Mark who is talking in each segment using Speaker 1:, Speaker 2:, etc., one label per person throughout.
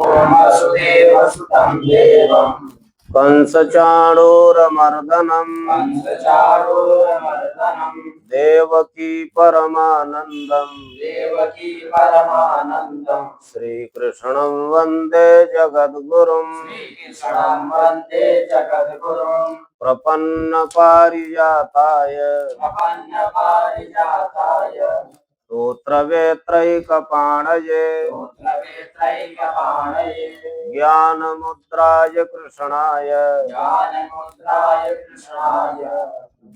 Speaker 1: वसुदेवसुतं देवं कंसचाणूरमर्दनम् देवकी परमानंदं श्रीकृष्णं वन्दे जगद्गुरुं प्रपन्नपारिजाताय स्तोत्रवेत्रैकपाणये ज्ञानमुद्राय कृष्णाय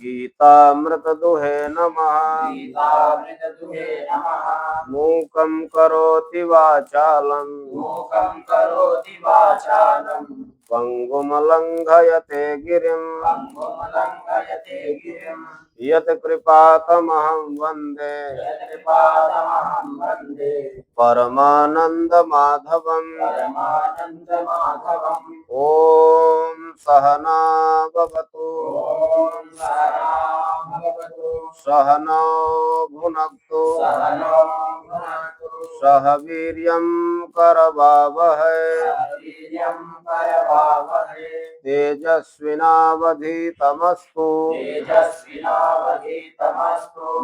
Speaker 1: गीतामृतदुहे नमः। मूकं करोति वाचालं पंगुं लंघयते गिरिं यत् कृपातमहं वन्दे परमानंद माधवम्। ओम सहना भवतु सहनौ भुनक्तु सह वीर्यं करवावहै तेजस्विनावधीतमस्तु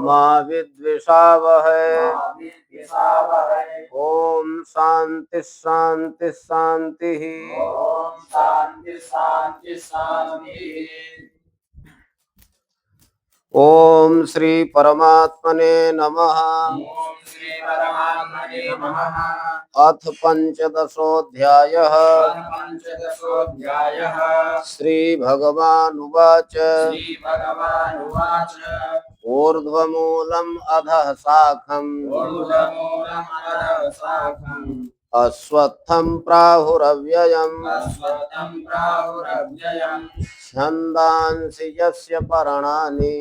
Speaker 1: मा विद्विषावहै। ओम शांति शांति शांति। ओम श्री परमात्मने नमः। अथ पंचदशोऽध्यायः। श्री भगवानुवाच ऊर्ध्वमूलम् अधः शाखम् अश्वत्थं प्राहुरव्ययम् छन्दांसि यस्य पर्णानि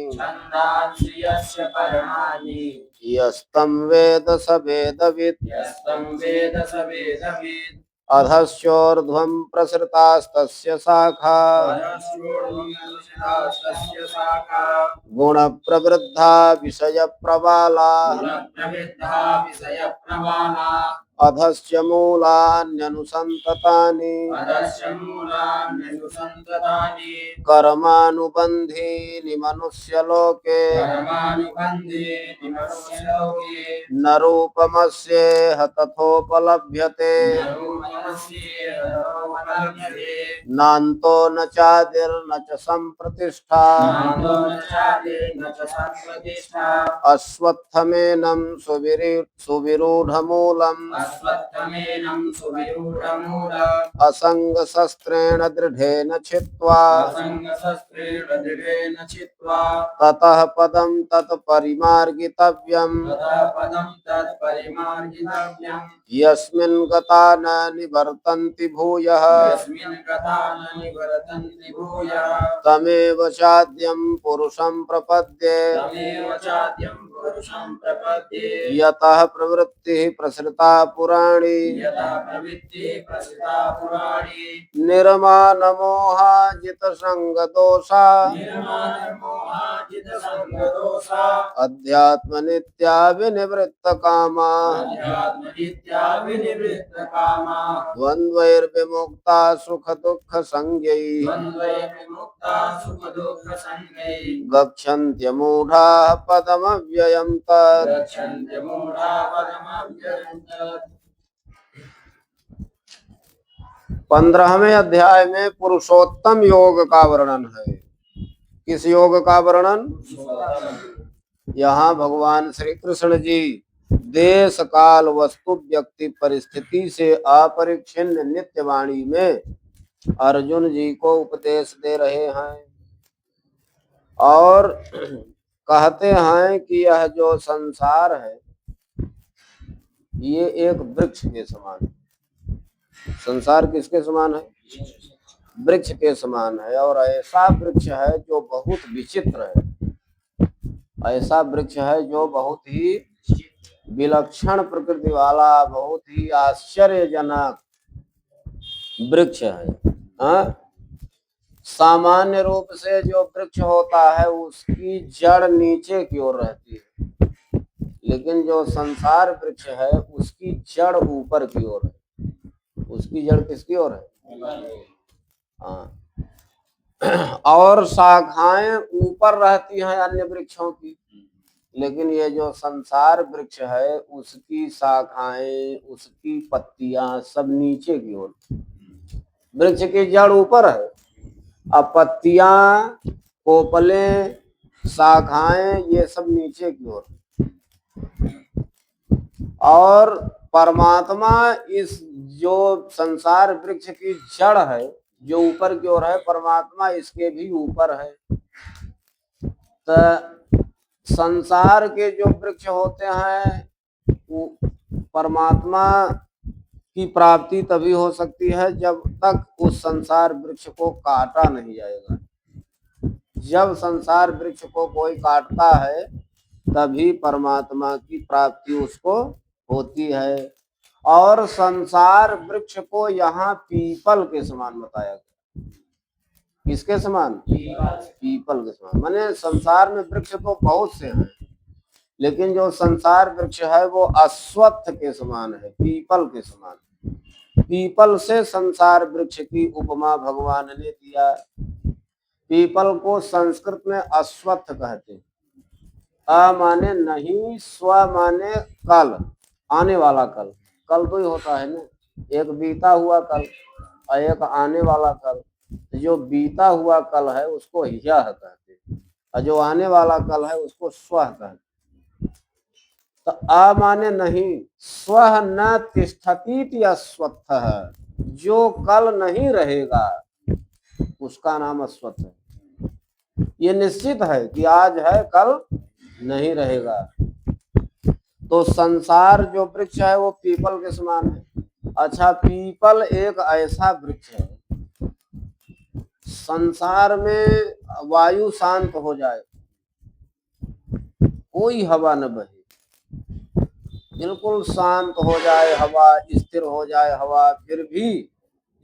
Speaker 1: यस्तं वेद स वेदवित्। अधश्चोर्ध्वं प्रसृतास्तस्य शाखा गुणप्रवृद्धा विषयप्रबालाः। अधश्च मूलान्यनुसन्ततानि कर्मानुबन्धीनि मनुष्यलोके न रूपमस्येह तथोपलभ्यते नान्तो न चादिर्न च सम्प्रतिष्ठा। अश्वत्थमेनं सुविरूढमूलम् असंगशस्त्रेण दृढेन छित्त्वा ततः पदं तत्परिमार्गितव्यम् यस्मिन् गता न निवर्तन्ति भूयः तमेव चाद्यं पुरुषं प्रपद्ये यतः प्रवृत्तिः प्रसृता पुराणी निर्मानमोहाजितसंगदोषा अध्यात्मनित्या विनिवृत्तकामा द्वन्द्वैर्विमुक्ता सुखदुःखसंज्ञैः गच्छन्त्यमूढाः पदमव्ययं तत्। 15वें अध्याय में पुरुषोत्तम योग का वर्णन है। किस योग का वर्णन? यहाँ भगवान श्री कृष्ण जी देश काल वस्तु व्यक्ति परिस्थिति से अपरिच्छिन्न नित्य वाणी में अर्जुन जी को उपदेश दे रहे हैं और कहते हैं कि यह जो संसार है ये एक वृक्ष के समान है। संसार किसके समान है? वृक्ष के समान है। और ऐसा वृक्ष है जो बहुत विचित्र है, ऐसा वृक्ष है जो बहुत ही विलक्षण प्रकृति वाला, बहुत ही आश्चर्यजनक वृक्ष है। सामान्य रूप से जो वृक्ष होता है उसकी जड़ नीचे की ओर रहती है, लेकिन जो संसार वृक्ष है उसकी जड़ ऊपर की ओर है, उसकी जड़ किसकी ओर है? हाँ। और शाखाएं ऊपर रहती हैं अन्य वृक्षों की, लेकिन ये जो संसार वृक्ष है उसकी शाखाएं, उसकी पत्तियां सब नीचे की ओर। वृक्ष की जड़ ऊपर है, अब पत्तियां, कोपलें, शाखाएं ये सब नीचे की ओर। और परमात्मा इस जो संसार वृक्ष की जड़ है जो ऊपर की ओर है, परमात्मा इसके भी ऊपर है। तो संसार के जो वृक्ष होते हैं परमात्मा की प्राप्ति तभी हो सकती है जब तक उस संसार वृक्ष को काटा नहीं जाएगा। जब संसार वृक्ष को कोई काटता है तभी परमात्मा की प्राप्ति उसको होती है। और संसार वृक्ष को यहाँ पीपल के समान बताया गया। किसके समान? पीपल के समान। माने संसार में वृक्ष तो बहुत से हैं, लेकिन जो संसार वृक्ष है वो अश्वत्थ के समान है, पीपल के समान। पीपल से संसार वृक्ष की उपमा भगवान ने दिया। पीपल को संस्कृत में अश्वत्थ कहते हैं। अ माने नहीं, स्व माने कल, आने वाला कल। कल तो ही होता है ना, एक बीता हुआ कल और एक आने वाला कल। जो बीता हुआ कल है उसको यह कहते हैं, और जो आने वाला कल है उसको स्व कहते हैं। तो अ माने नहीं, स्व न तिष्ठतीति अश्वत्थ है, जो कल नहीं रहेगा उसका नाम अश्वत्थ है। ये निश्चित है कि आज है कल नहीं रहेगा। तो संसार जो वृक्ष है वो पीपल के समान है। अच्छा, पीपल एक ऐसा वृक्ष है, संसार में वायु शांत हो जाए, कोई हवा न बहे, बिल्कुल शांत हो जाए हवा, स्थिर हो जाए हवा, फिर भी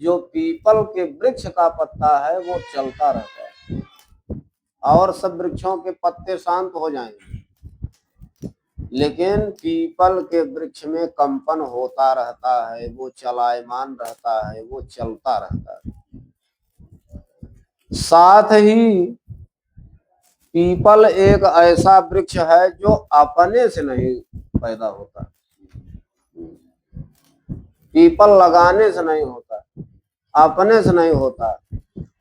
Speaker 1: जो पीपल के वृक्ष का पत्ता है वो चलता रहता है। और सब वृक्षों के पत्ते शांत हो जाएंगे, लेकिन पीपल के वृक्ष में कंपन होता रहता है, वो चलायमान रहता है, वो चलता रहता है। साथ ही पीपल एक ऐसा वृक्ष है जो अपने से नहीं पैदा होता, पीपल लगाने से नहीं होता, अपने से नहीं होता।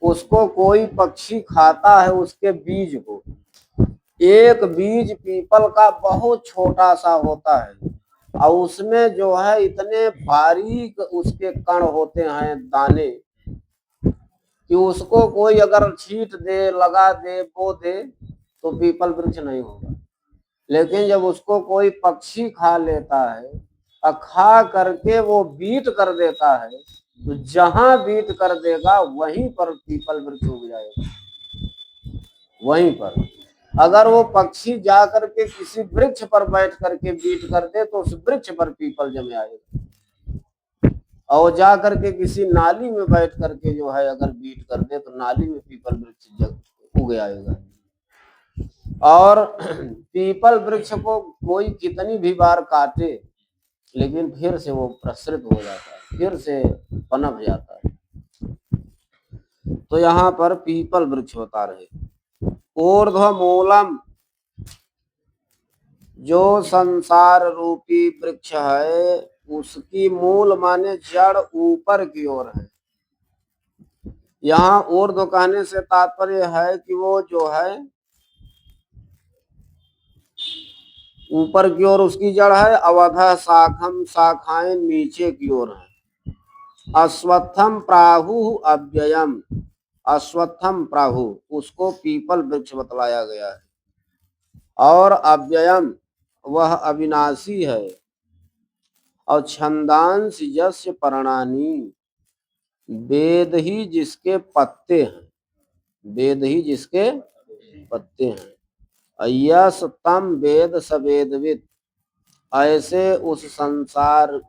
Speaker 1: उसको कोई पक्षी खाता है उसके बीज को। एक बीज पीपल का बहुत छोटा सा होता है और उसमें जो है इतने बारीक उसके कण होते हैं, दाने, कि उसको कोई अगर छींट दे, लगा दे, बो दे तो पीपल वृक्ष नहीं होगा। लेकिन जब उसको कोई पक्षी खा लेता है और खा करके वो बीट कर देता है, तो जहां बीट कर देगा वहीं पर पीपल वृक्ष उग जाएगा। वहीं पर अगर वो पक्षी जा करके किसी वृक्ष पर बैठ करके बीट कर दे तो उस वृक्ष पर पीपल जमे आएगा, और जा करके किसी नाली में बैठ करके जो है अगर बीट कर दे तो नाली में पीपल वृक्ष उग आएगा। और पीपल वृक्ष को कोई कितनी भी बार काटे लेकिन फिर से वो प्रसरित हो जाता है, फिर से पनप जाता है। तो यहाँ पर पीपल वृक्ष बता रहे। ऊर्ध्व मूलम, जो संसार रूपी वृक्ष है उसकी मूल माने जड़ ऊपर की ओर है। यहाँ ऊर्ध्व कहने से तात्पर्य है कि वो जो है ऊपर की ओर उसकी जड़ है। अवध शाखम, शाखाएं नीचे की ओर है। अश्वत्थम प्राहु अव्ययम, अश्वत्थम प्राहु उसको पीपल वृक्ष बतलाया गया है। और अव्ययम वह अविनाशी है। और छंदांश यस्य पर्णानि, वेद ही जिसके पत्ते हैं, वेद ही जिसके पत्ते हैं। यस तम वेद सवेदविद, ऐसे उस संसार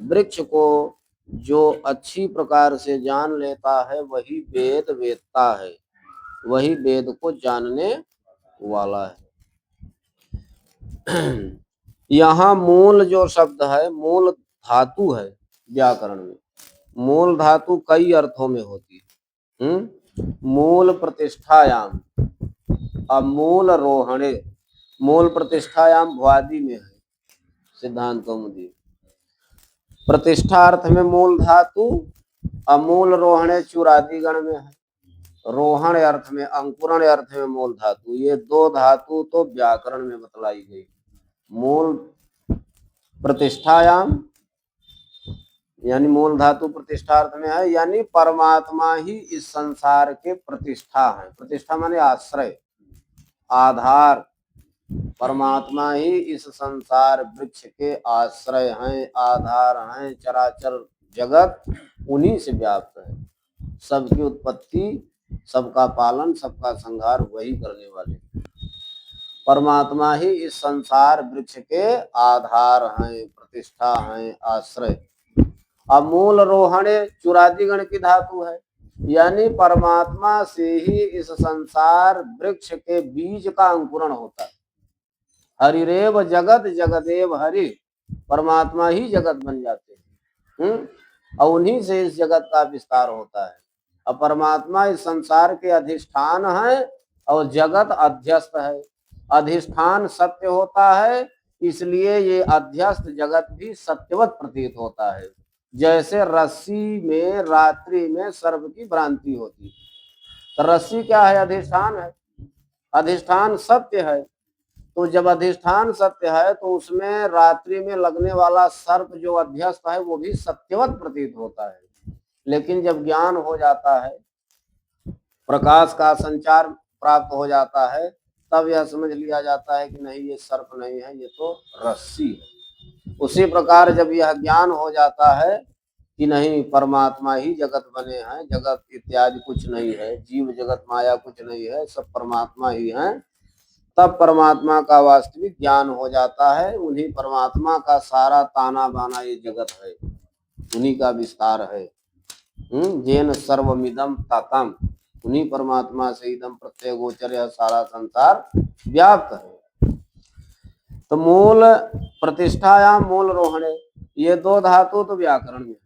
Speaker 1: वृक्ष को जो अच्छी प्रकार से जान लेता है वही वेद वेदता है, वही वेद को जानने वाला है। यहाँ मूल जो शब्द है, मूल धातु है व्याकरण में, मूल धातु कई अर्थों में होती है। मूल प्रतिष्ठायाम, अमूल रोहणे, मूल प्रतिष्ठायाम भुआदि में है सिद्धांत कौमुदी। प्रतिष्ठा अर्थ में मूल धातु, अमूल रोहणे चूरादि गण में है। रोहण अर्थ में, अंकुरण अर्थ में मूल धातु। ये दो धातु तो व्याकरण में बतलाई गई। मूल प्रतिष्ठायाम यानी मूल धातु प्रतिष्ठा अर्थ में है, यानी परमात्मा ही इस संसार के प्रतिष्ठा है। प्रतिष्ठा माने आश्रय, आधार। परमात्मा ही इस संसार वृक्ष के आश्रय हैं, आधार हैं। चराचर जगत उन्हीं से व्याप्त है। सबकी उत्पत्ति, सबका पालन, सबका संहार वही करने वाले। परमात्मा ही इस संसार वृक्ष के आधार हैं, प्रतिष्ठा हैं, आश्रय। अमूल रोहणे चुरादिगण की धातु है, यानी परमात्मा से ही इस संसार वृक्ष के बीज का अंकुरण होता है। हरिरेव जगत जगदेव हरि, परमात्मा ही जगत बन जाते हैं। और उन्हीं से इस जगत का विस्तार होता है। अब परमात्मा इस संसार के अधिष्ठान है और जगत अध्यस्त है। अधिष्ठान सत्य होता है, इसलिए ये अध्यस्त जगत भी सत्यवत प्रतीत होता है। जैसे रस्सी में रात्रि में सर्प की भ्रांति होती है, तो रस्सी क्या है? अधिष्ठान है। अधिष्ठान सत्य है, तो जब अधिष्ठान सत्य है तो उसमें रात्रि में लगने वाला सर्प जो अध्यस्त है वो भी सत्यवत प्रतीत होता है। लेकिन जब ज्ञान हो जाता है, प्रकाश का संचार प्राप्त हो जाता है, तब यह समझ लिया जाता है कि नहीं, ये सर्प नहीं है, ये तो रस्सी है। उसी प्रकार जब यह ज्ञान हो जाता है कि नहीं, परमात्मा ही जगत बने हैं, जगत इत्यादि कुछ नहीं है, जीव जगत माया कुछ नहीं है, सब परमात्मा ही है, तब परमात्मा का वास्तविक ज्ञान हो जाता है। उन्हीं परमात्मा का सारा ताना बाना ये जगत है, उन्हीं का विस्तार है। जेन सर्वमिदं ततम, उन्हीं परमात्मा से इदम प्रत्यय गोचर यह सारा संसार व्याप्त है। तो मूल प्रतिष्ठा या मूल रोहणे, ये दो धातु तो व्याकरण में,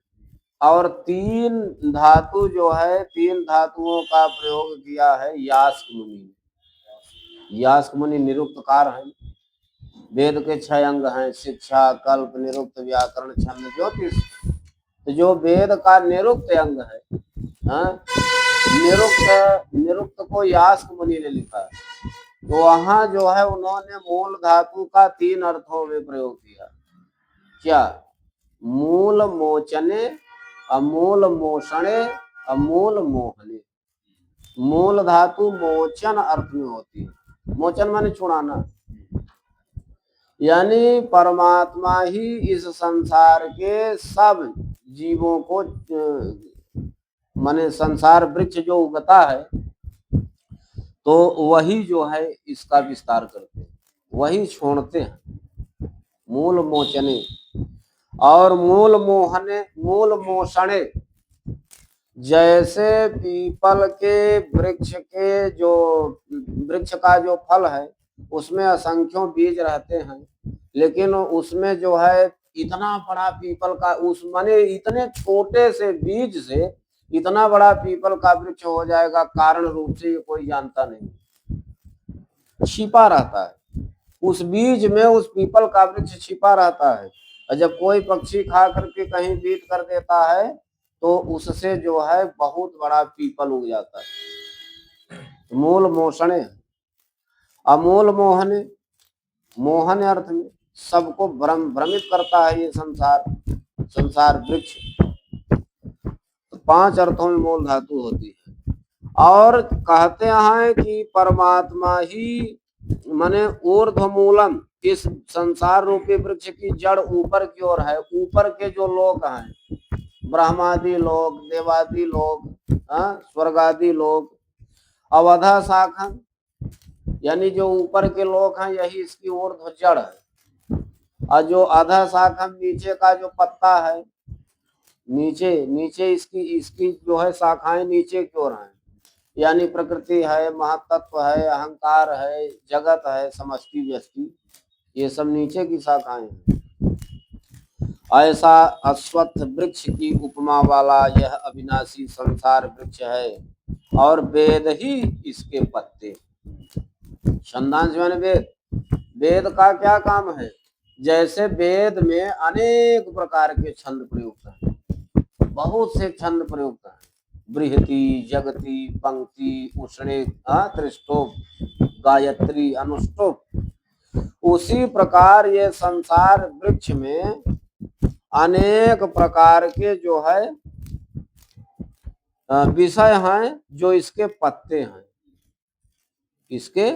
Speaker 1: और तीन धातु जो है, तीन धातुओं का प्रयोग किया है यास्क मुनि ने। यास्क मुनि निरुक्तकार हैं। वेद के 6 अंग हैं, शिक्षा, कल्प, निरुक्त, व्याकरण, छंद, ज्योतिष। तो जो वेद का निरुक्त अंग है, निरुक्त को यास्क मुनि ने लिखा है, तो वहां जो है उन्होंने मूल धातु का 3 अर्थों में प्रयोग किया। क्या? मूल मोचने, अमूल मोषणे, अमूल मोहने। मूल धातु मोचन अर्थ में होती है। मोचन माने छुड़ाना, यानी परमात्मा ही इस संसार के सब जीवों को, माने संसार वृक्ष जो उगता है तो वही जो है इसका विस्तार करते हैं, वही छोड़ते हैं। मूल मोचने और मूल मोहने, मूल मोषणे। जैसे पीपल के वृक्ष के जो वृक्ष का जो फल है उसमें असंख्यों बीज रहते हैं, लेकिन उसमें जो है इतना बड़ा पीपल का, उस माने इतने छोटे से बीज से इतना बड़ा पीपल का वृक्ष हो जाएगा, कारण रूप से ये कोई जानता नहीं, छिपा रहता है। उस बीज में उस पीपल का वृक्ष छिपा रहता है, और जब कोई पक्षी खा करके कहीं बीत कर देता है तो उससे जो है बहुत बड़ा पीपल उग जाता है। मूल मोषणे। अमूल मोहने, मोहन अर्थ में सबको भ्रमित करता है ये संसार वृक्ष। तो 5 अर्थों में मूल धातु होती है। और कहते हैं कि परमात्मा ही माने ऊर्ध्वमूलम, इस संसार रूपी वृक्ष की जड़ ऊपर की ओर है। ऊपर के जो लोग हैं, ब्रह्मादि लोग, देवादि लोग, स्वर्गादि लोग, अवधा शाखा, यानी जो ऊपर के लोग हैं यही इसकी ऊर्ध्व जड़ है। और जो अधा शाखा, नीचे का जो पत्ता है, नीचे इसकी जो है शाखाएं नीचे की ओर हैं, यानी प्रकृति है, महातत्व है, अहंकार है, जगत है, समष्टि व्यष्टि, ये सब नीचे की शाखाएं हैं। ऐसा अश्वत्थ वृक्ष की उपमा वाला यह अविनाशी संसार वृक्ष है और वेद ही इसके पत्ते। छंदांश माने वेद। वेद का क्या काम है? जैसे वेद में अनेक प्रकार के छंद प्रयुक्त हैं, बहुत से छंद प्रयुक्त हैं, बृहति, जगति, पंक्ति, उष्णे, त्रिष्टोप, गायत्री, अनुष्टोप। उसी प्रकार ये संसार वृक्ष में अनेक प्रकार के जो है विषय हैं, जो इसके पत्ते हैं, इसके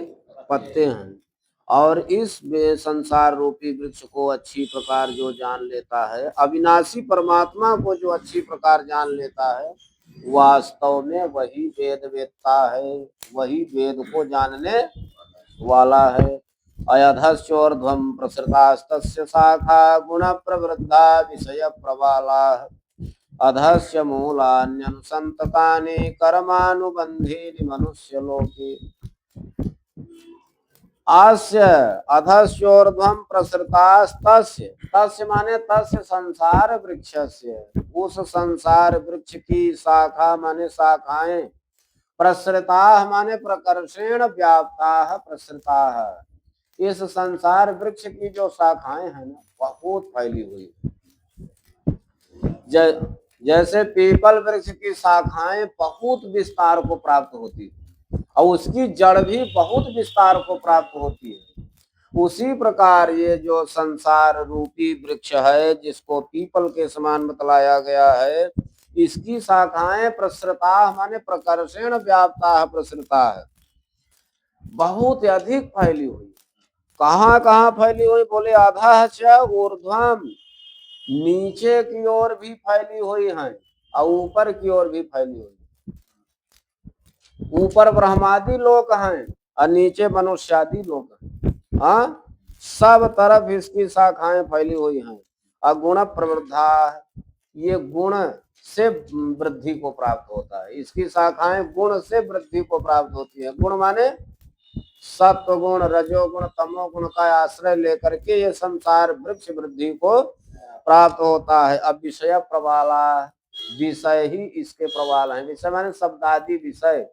Speaker 1: पत्ते हैं। और इस संसार रूपी वृक्ष को अच्छी प्रकार जो जान लेता है, अविनाशी परमात्मा को जो अच्छी प्रकार जान लेता है, वास्तव में वही वेद वेदता है, वही वेद को जानने वाला है। अयधश्चोर्ध्वं प्रसृतास्तस्य शाखा गुण प्रवृद्धा विषय प्रबाला अधस्य मूलान्यनुसंततानि कर्मानुबंधीनि मनुष्यलोके। आस्य अधस्योर्ध्वं प्रसृतास्तस्य, तस्य माने तस्य संसार वृक्षस्य, उस संसार वृक्ष की शाखा माने शाखाएं, प्रसृता माने प्रकर्षेण व्याप्ता प्रसृता, इस संसार वृक्ष की जो शाखाएं हैं ना, बहुत फैली हुई। जैसे पीपल वृक्ष की शाखाएं बहुत विस्तार को प्राप्त होती और उसकी जड़ भी बहुत विस्तार को प्राप्त होती है, उसी प्रकार ये जो संसार रूपी वृक्ष है, जिसको पीपल के समान बतलाया गया है, इसकी शाखाएं प्रसृता माने प्रकर्षेण व्याप्ता प्रसृता है, बहुत अधिक फैली हुई। कहाँ कहाँ फैली हुई? बोले आधा च ऊर्ध्वम, नीचे की ओर भी फैली हुई है और ऊपर की ओर भी फैली हुई। ऊपर ब्रह्मादि लोक हैं और नीचे मनुष्यादि लोक हैं। हाँ, सब तरफ इसकी शाखाएं फैली हुई हैं। और गुण प्रवृद्धा, ये गुण से वृद्धि को प्राप्त होता है, इसकी शाखाएं गुण से वृद्धि को प्राप्त होती है। गुण माने सत्व गुण, रजोगुण, तमोगुण का आश्रय लेकर के ये संसार वृक्ष वृद्धि को प्राप्त होता है। अब विषय प्रबाला, विषय ही इसके प्रबाल हैं। विषय माने शब्दादि विषय,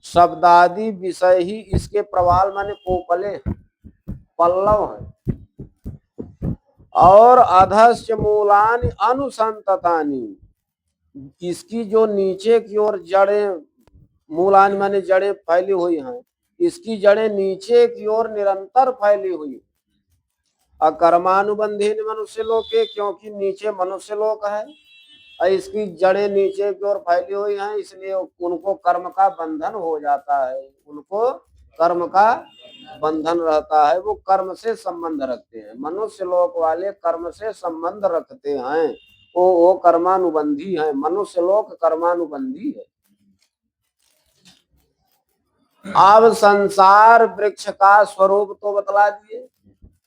Speaker 1: शब्दादि विषय ही इसके प्रवाल माने पोपले, पल्लव है। और अधस्य मूलानि अनुसंततानि, इसकी जो नीचे की ओर जड़ें, मूलानि माने जड़ें फैली हुई हैं, इसकी जड़ें नीचे की ओर निरंतर फैली हुई। कर्मानुबंधी मनुष्य लोक के, क्योंकि नीचे मनुष्य लोक है और इसकी जड़ें नीचे की ओर फैली हुई हैं, इसलिए उनको कर्म का बंधन हो जाता है, उनको कर्म का बंधन रहता है, वो कर्म से संबंध रखते हैं। मनुष्य लोक वाले कर्म से संबंध रखते हैं, वो कर्मानुबंधी है। मनुष्य लोक कर्मानुबंधी है। अब संसार वृक्ष का स्वरूप तो बतला दिए,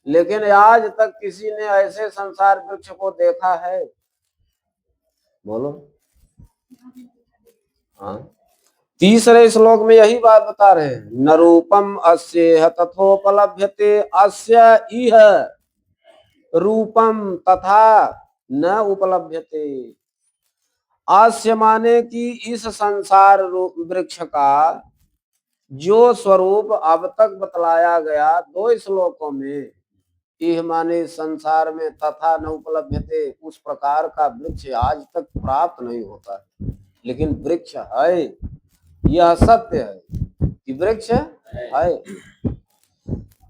Speaker 1: लेकिन आज तक किसी ने ऐसे संसार वृक्ष को देखा है? बोलो। हाँ, तीसरे श्लोक में यही बात बता रहे हैं, न रूपम अस्येह तथोपलभ्यते अस्य इह रूपम तथा न उपलभ्यते। अस्य माने कि इस संसार वृक्ष का जो स्वरूप अब तक बतलाया गया 2 श्लोकों में, यह माने संसार में, तथा न उपलब्धते, उस प्रकार का वृक्ष आज तक प्राप्त नहीं होता है। लेकिन वृक्ष है, यह सत्य है कि वृक्ष है।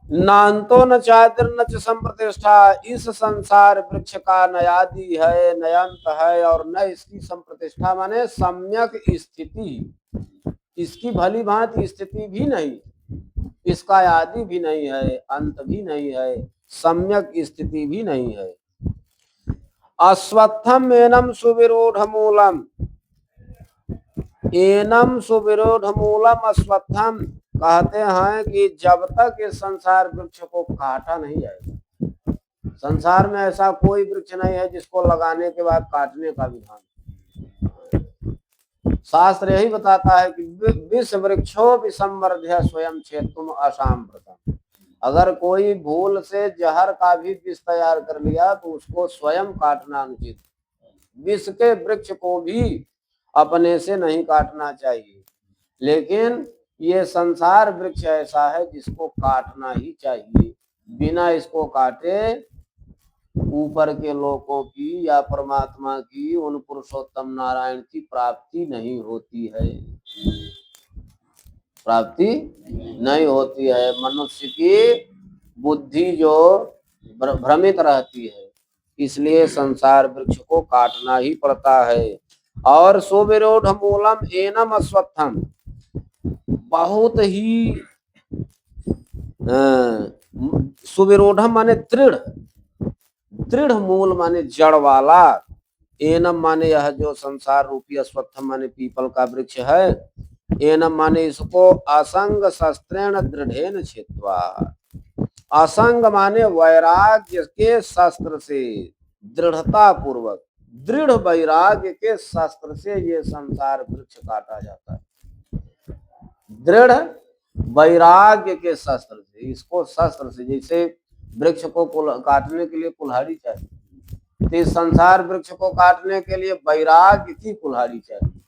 Speaker 1: नान्तो न चादिर न च संप्रतिष्ठा, इस संसार वृक्ष का न आदि है न अंत है और न इसकी संप्रतिष्ठा माने सम्यक स्थिति, इसकी भली भांति स्थिति भी नहीं, इसका आदि भी नहीं है, अंत भी नहीं है, सम्यक स्थिति भी नहीं है। अश्वत्थम एनम सुविरूढ़ मूलम, एनम सुविरूढ़ मूलम अश्वत्थम, कहते हैं कि जब तक इस संसार वृक्ष को काटा नहीं जाएगा, संसार में ऐसा कोई वृक्ष नहीं है जिसको लगाने के बाद काटने का विधान। शास्त्र यही बताता है कि विष वृक्षो विसंवर्ध्य स्वयं क्षेत्रम असाम्प्रतम, अगर कोई भूल से जहर का भी विष तैयार कर लिया तो उसको स्वयं काटना अनुचित। विष के वृक्ष को भी अपने से नहीं काटना चाहिए, लेकिन ये संसार वृक्ष ऐसा है जिसको काटना ही चाहिए। बिना इसको काटे ऊपर के लोगों की या परमात्मा की, उन पुरुषोत्तम नारायण की प्राप्ति नहीं होती है, प्राप्ति नहीं होती है। मनुष्य की बुद्धि जो भ्रमित रहती है, इसलिए संसार वृक्ष को काटना ही पड़ता है। और सुविरूढ़ मूलम एनम अश्वत्थम, बहुत ही सुविरूढ़ माने दृढ़, दृढ़ मूल माने जड़ वाला, एनम माने यह जो संसार रूपी, अश्वत्थम माने पीपल का वृक्ष है, एनम माने इसको असंग शस्त्रेण दृढ़ेन छित्वा, असंग माने वैराग्य के शस्त्र से, दृढ़ता पूर्वक, दृढ़ वैराग्य के शस्त्र से ये संसार वृक्ष काटा जाता है। दृढ़ वैराग्य के शस्त्र से, इसको शस्त्र से, जैसे वृक्ष को काटने के लिए कुल्हाड़ी चाहिए, तो इस संसार वृक्ष को काटने के लिए वैराग्य की कुल्हाड़ी चाहिए,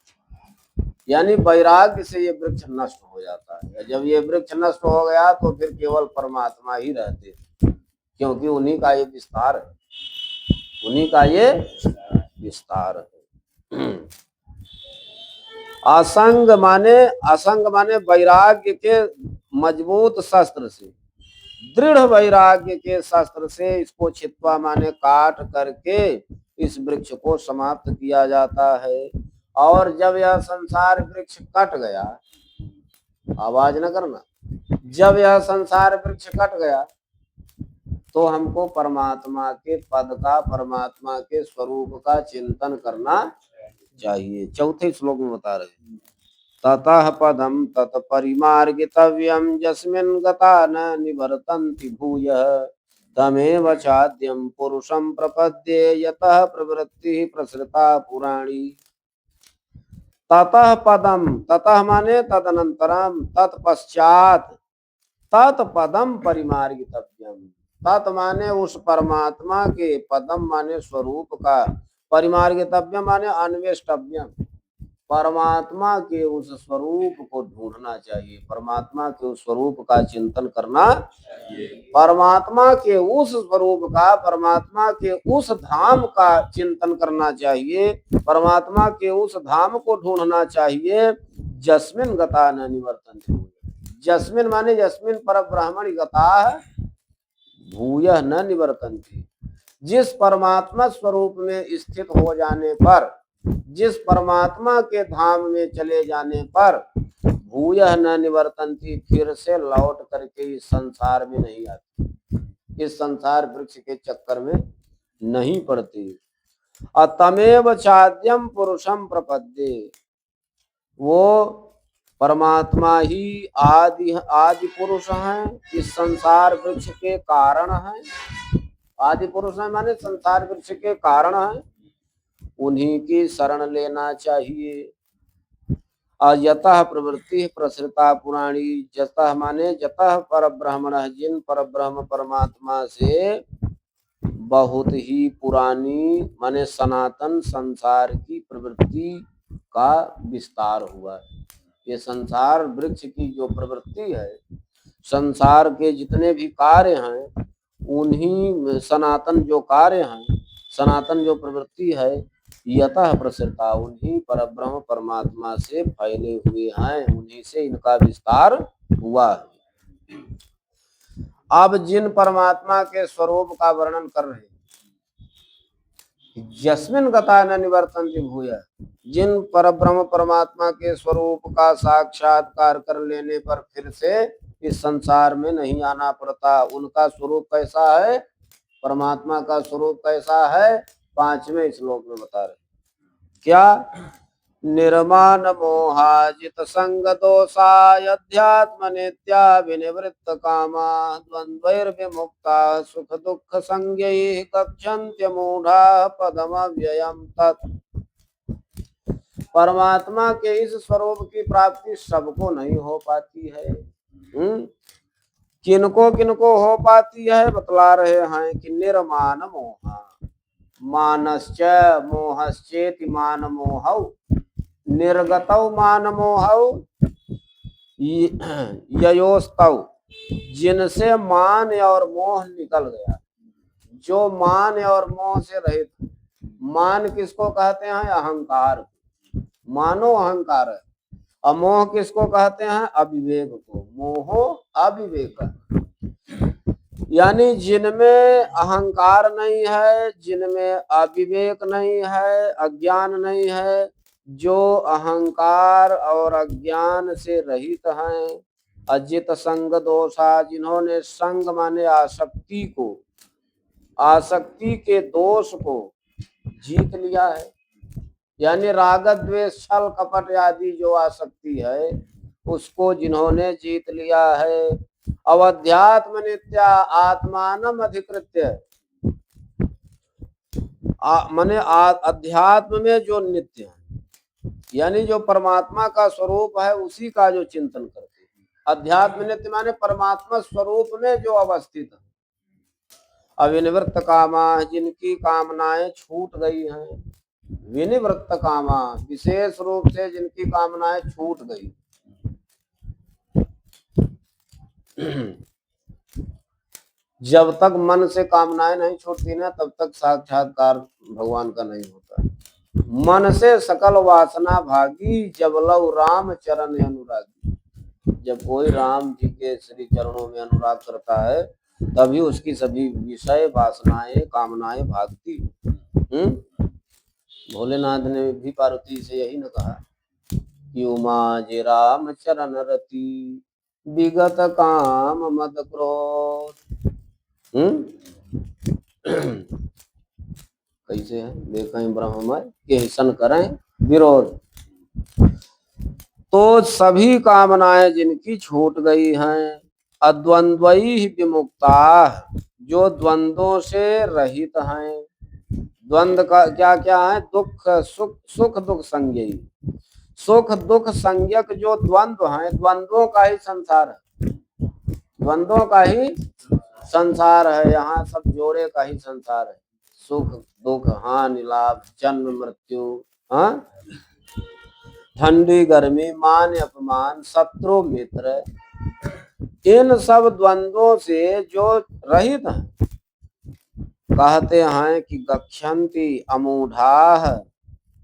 Speaker 1: यानी वैराग्य से ये वृक्ष नष्ट हो जाता है। जब ये वृक्ष नष्ट हो गया तो फिर केवल परमात्मा ही रहते, क्योंकि उन्हीं का ये विस्तार है, उन्हीं का ये विस्तार है। असंग माने वैराग्य के मजबूत शस्त्र से, दृढ़ वैराग्य के शस्त्र से इसको छित्वा माने काट करके इस वृक्ष को समाप्त किया जाता है। और जब यह संसार वृक्ष कट गया, आवाज न करना, जब यह संसार वृक्ष कट गया तो हमको परमात्मा के पद का, परमात्मा के स्वरूप का चिंतन करना चाहिए। चौथे श्लोक में बता रहे, ततः पदम तत्परिमार्गितव्यं यस्मिन् गता न निवर्तन्ति भूयः तमेव चाद्यं पुरुषं प्रपद्ये यतः प्रवृत्तिः प्रसृता पुराणी। ततः पदम, ततः माने तदनंतरम, तत्पश्चात, तत्पदम परिमार्गितव्यम, तत् माने उस परमात्मा के, पदम माने स्वरूप का, परिमार्गितव्यम माने अन्वेष्टव्यम, परमात्मा के उस स्वरूप को ढूंढना चाहिए, परमात्मा के उस स्वरूप का चिंतन करना, परमात्मा के उस स्वरूप का, परमात्मा के उस धाम का चिंतन करना चाहिए, परमात्मा के उस धाम को ढूंढना चाहिए। जस्मिन गता न निवर्तन्ति, जस्मिन माने जस्मिन पर ब्राह्मण गता भूयः न निवर्तन्ति, जिस परमात्मा स्वरूप में स्थित हो जाने पर, जिस परमात्मा के धाम में चले जाने पर भूयः न निवर्तन्ति, फिर से लौट करके इस संसार में नहीं आती, इस संसार वृक्ष के चक्कर में नहीं पड़ती। तमेव चाद्यम पुरुषम प्रपद्ये, वो परमात्मा ही आदि पुरुष हैं, इस संसार वृक्ष के कारण हैं। आदि पुरुष है माने संसार वृक्ष के कारण हैं, उन्हीं की शरण लेना चाहिए। यतः प्रवृत्ति प्रसृता पुराणी, जतः माने जतः पर ब्रह्मण, जिन पर ब्रह्म परमात्मा से बहुत ही पुरानी माने सनातन संसार की प्रवृत्ति का विस्तार हुआ। ये संसार वृक्ष की जो प्रवृत्ति है, संसार के जितने भी कार्य हैं, उन्हीं सनातन जो कार्य हैं, सनातन जो प्रवृत्ति है, यतः प्रसृता, उन्हीं परब्रह्म परमात्मा से फैले हुए हैं, उन्हीं से इनका विस्तार हुआ है। अब जिन परमात्मा के स्वरूप का वर्णन कर रहे, जस्मिन गता न निवर्तन्ति भूयः, जिन परब्रह्म परमात्मा के स्वरूप का साक्षात्कार कर लेने पर फिर से इस संसार में नहीं आना पड़ता, उनका स्वरूप कैसा है, परमात्मा का स्वरूप कैसा है, 5वें श्लोक में बता रहे। क्या? निर्माण मोहाजित संग दोषाध्यात्म नित्या विनिवृत्त कामा द्वंद्वैर्विमुक्ता सुख दुख संज्ञैः कक्षन्त्य मूढ़ा पदमव्ययम् तत्। परमात्मा के इस स्वरूप की प्राप्ति सबको नहीं हो पाती है। किनको किनको हो पाती है, बतला रहे हैं कि निर्मान मोहा, मानश्च मोहश्चेति मान मोहौ, निर्गतौ मान मोहौ ययोस्तौ, जिनसे मान और मोह निकल गया, जो मान और मोह से रहित। मान किसको कहते हैं? अहंकार। मानो अहंकार है। अमोह किसको कहते हैं? अविवेक को। मोहो अविवेक, यानी जिनमें अहंकार नहीं है, जिनमें अविवेक नहीं है, अज्ञान नहीं है, जो अहंकार और अज्ञान से रहित हैं, अजित संग दोषा, जिन्होंने संग माने आसक्ति को, आसक्ति के दोष को जीत लिया है, यानी राग द्वेष छल कपट आदि जो आसक्ति है उसको जिन्होंने जीत लिया है। अवध्यात्म नित्या आत्मानम अधिकृत्य, माने अध्यात्म में जो नित्य है, यानी जो परमात्मा का स्वरूप है उसी का जो चिंतन करते हैं। अध्यात्म नित्य माने परमात्मा स्वरूप में जो अवस्थित है। अविनिवृत्त कामा, जिनकी कामनाएं छूट गई हैं। विनिवृत्त कामा, विशेष रूप से जिनकी कामनाएं छूट गई। जब तक मन से कामनाएं नहीं छूटती ना, तब तक साक्षात्कार भगवान का नहीं होता। मन से सकल वासना भागी, जब लव राम चरण अनुरागी। जब कोई राम जी के श्री चरणों में अनुराग करता है तभी उसकी सभी विषय वासनाएं कामनाएं भागती। भोलेनाथ ने भी पार्वती से यही न कहा कि उमा जे राम चरण रति, विगत काम मद क्रोध। कैसे है? देखें ब्रह्ममय के सन करें विरोध। तो सभी कामनाएं जिनकी छूट गई हैं, अद्वंद्वई विमुक्ता, जो द्वंद्वों से रहित हैं। द्वंद्व का क्या क्या है? दुख सुख, सुख दुख संज्ञी। सुख दुख संज्ञक जो द्वंद्व हैं, द्वंद्वों का ही संसार है, द्वंद्वों का ही संसार है। यहाँ सब जोड़े का ही संसार है। सुख दुख, हानि लाभ, जन्म मृत्यु, हाँ, ठंडी गर्मी, मान अपमान, शत्रु मित्र, इन सब द्वंद्वों से जो रहित हैं, कहते हैं कि गच्छन्ति अमूढ़ाः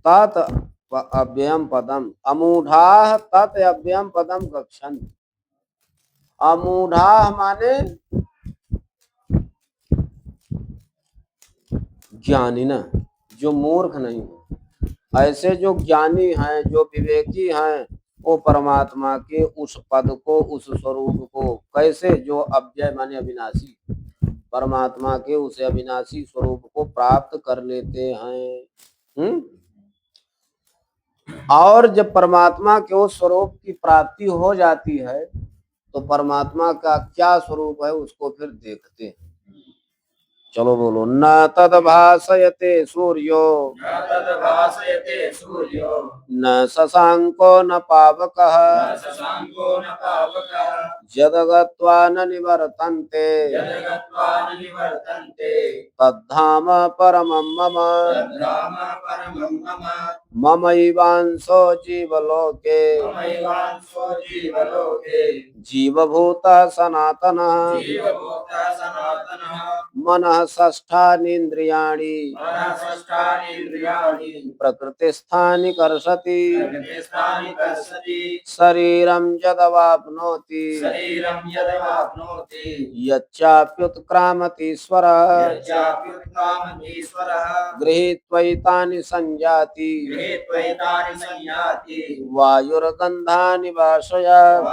Speaker 1: तत् अव्ययम पदम, अमूढ़ाः तत् अव्ययम पदम गच्छन्ति। अमूढ़ाः माने ज्ञानी न, जो मूर्ख नहीं है। ऐसे जो ज्ञानी हैं, जो विवेकी हैं, वो परमात्मा के उस पद को, उस स्वरूप को कैसे, जो अव्यय माने अविनाशी, परमात्मा के उस अविनाशी स्वरूप को प्राप्त कर लेते हैं। और जब परमात्मा के उस स्वरूप की प्राप्ति हो जाती है तो परमात्मा का क्या स्वरूप है उसको फिर देखते हैं। चलो बोलो, न तद भासयते सूर्यो, न शशांको न पावकः, यद्गत्वा न निवर्तन्ते, तद्धाम परमं मम, ममैवांशो जीवलोके, जीवभूतः सनातनः, मनः षष्ठानीन्द्रियाणि, प्रकृतिस्थानि कर्षति, शरीरं यदवाप्नोति, यच्चाप्युत्क्रामतीश्वरः, गृहीत्वैतानि संयाति, वायुर्गन्धानि वाशयात्,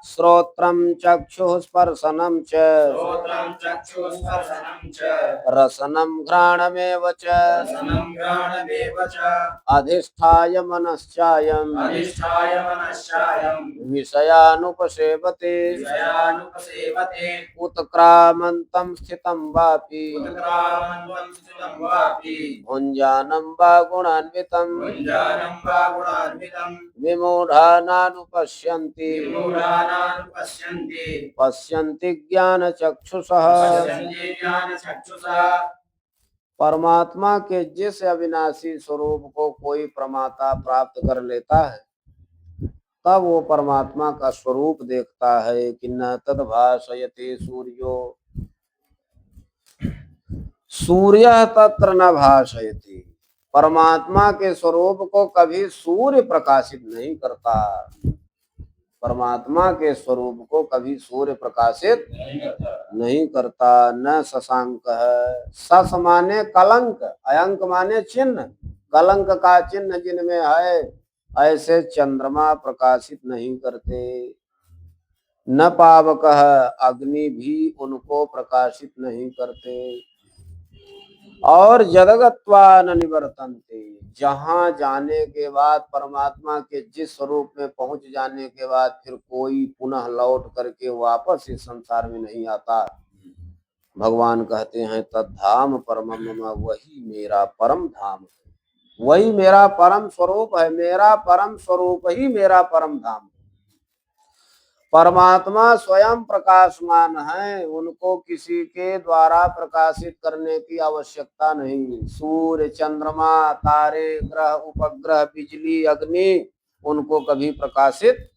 Speaker 1: श्रोत्रं चक्षुः स्पर्शनं च, रसनं घ्राणमेव च, अधिष्ठाय मनश्चायं, विषयानुपसेवते
Speaker 2: विषयानुपसेवते
Speaker 1: उत्क्रामन्तं स्थितं वापि
Speaker 2: उत्क्रामन्तं स्थितं वापि
Speaker 1: भुञ्जानं वा गुणान्वितं
Speaker 2: भुञ्जानं वा गुणान्वितं
Speaker 1: विमूढानानुपश्यन्ति
Speaker 2: विमूढानानुपश्यन्ति
Speaker 1: पश्यन्ति ज्ञानचक्षुषः।
Speaker 2: पश्यन्ति ज्ञानचक्षुषा।
Speaker 1: परमात्मा के जिस अविनाशी स्वरूप को कोई प्रमाता प्राप्त कर लेता है तब वो परमात्मा का स्वरूप देखता है कि न तद्भासयते सूर्यो सूर्य तत्र न भासयति। परमात्मा के स्वरूप को कभी सूर्य प्रकाशित नहीं करता। परमात्मा के स्वरूप को कभी सूर्य प्रकाशित नहीं करता। न शशांक है, शश माने कलंक, अयंक माने चिन्ह, कलंक का चिन्ह जिनमें है ऐसे चंद्रमा प्रकाशित नहीं करते। न पावक है, अग्नि भी उनको प्रकाशित नहीं करते। और जदगत्वा न निवर्तन्ते, जहां जाने के बाद परमात्मा के जिस स्वरूप में पहुंच जाने के बाद फिर कोई पुनः लौट करके वापस इस संसार में नहीं आता। भगवान कहते हैं तद्धाम परमम मम, वही मेरा परम धाम है, वही मेरा परम स्वरूप है। मेरा परम स्वरूप ही मेरा परम धाम। परमात्मा स्वयं प्रकाशमान है, उनको किसी के द्वारा प्रकाशित करने की आवश्यकता नहीं। सूर्य, चंद्रमा, तारे, ग्रह, उपग्रह, बिजली, अग्नि उनको कभी प्रकाशित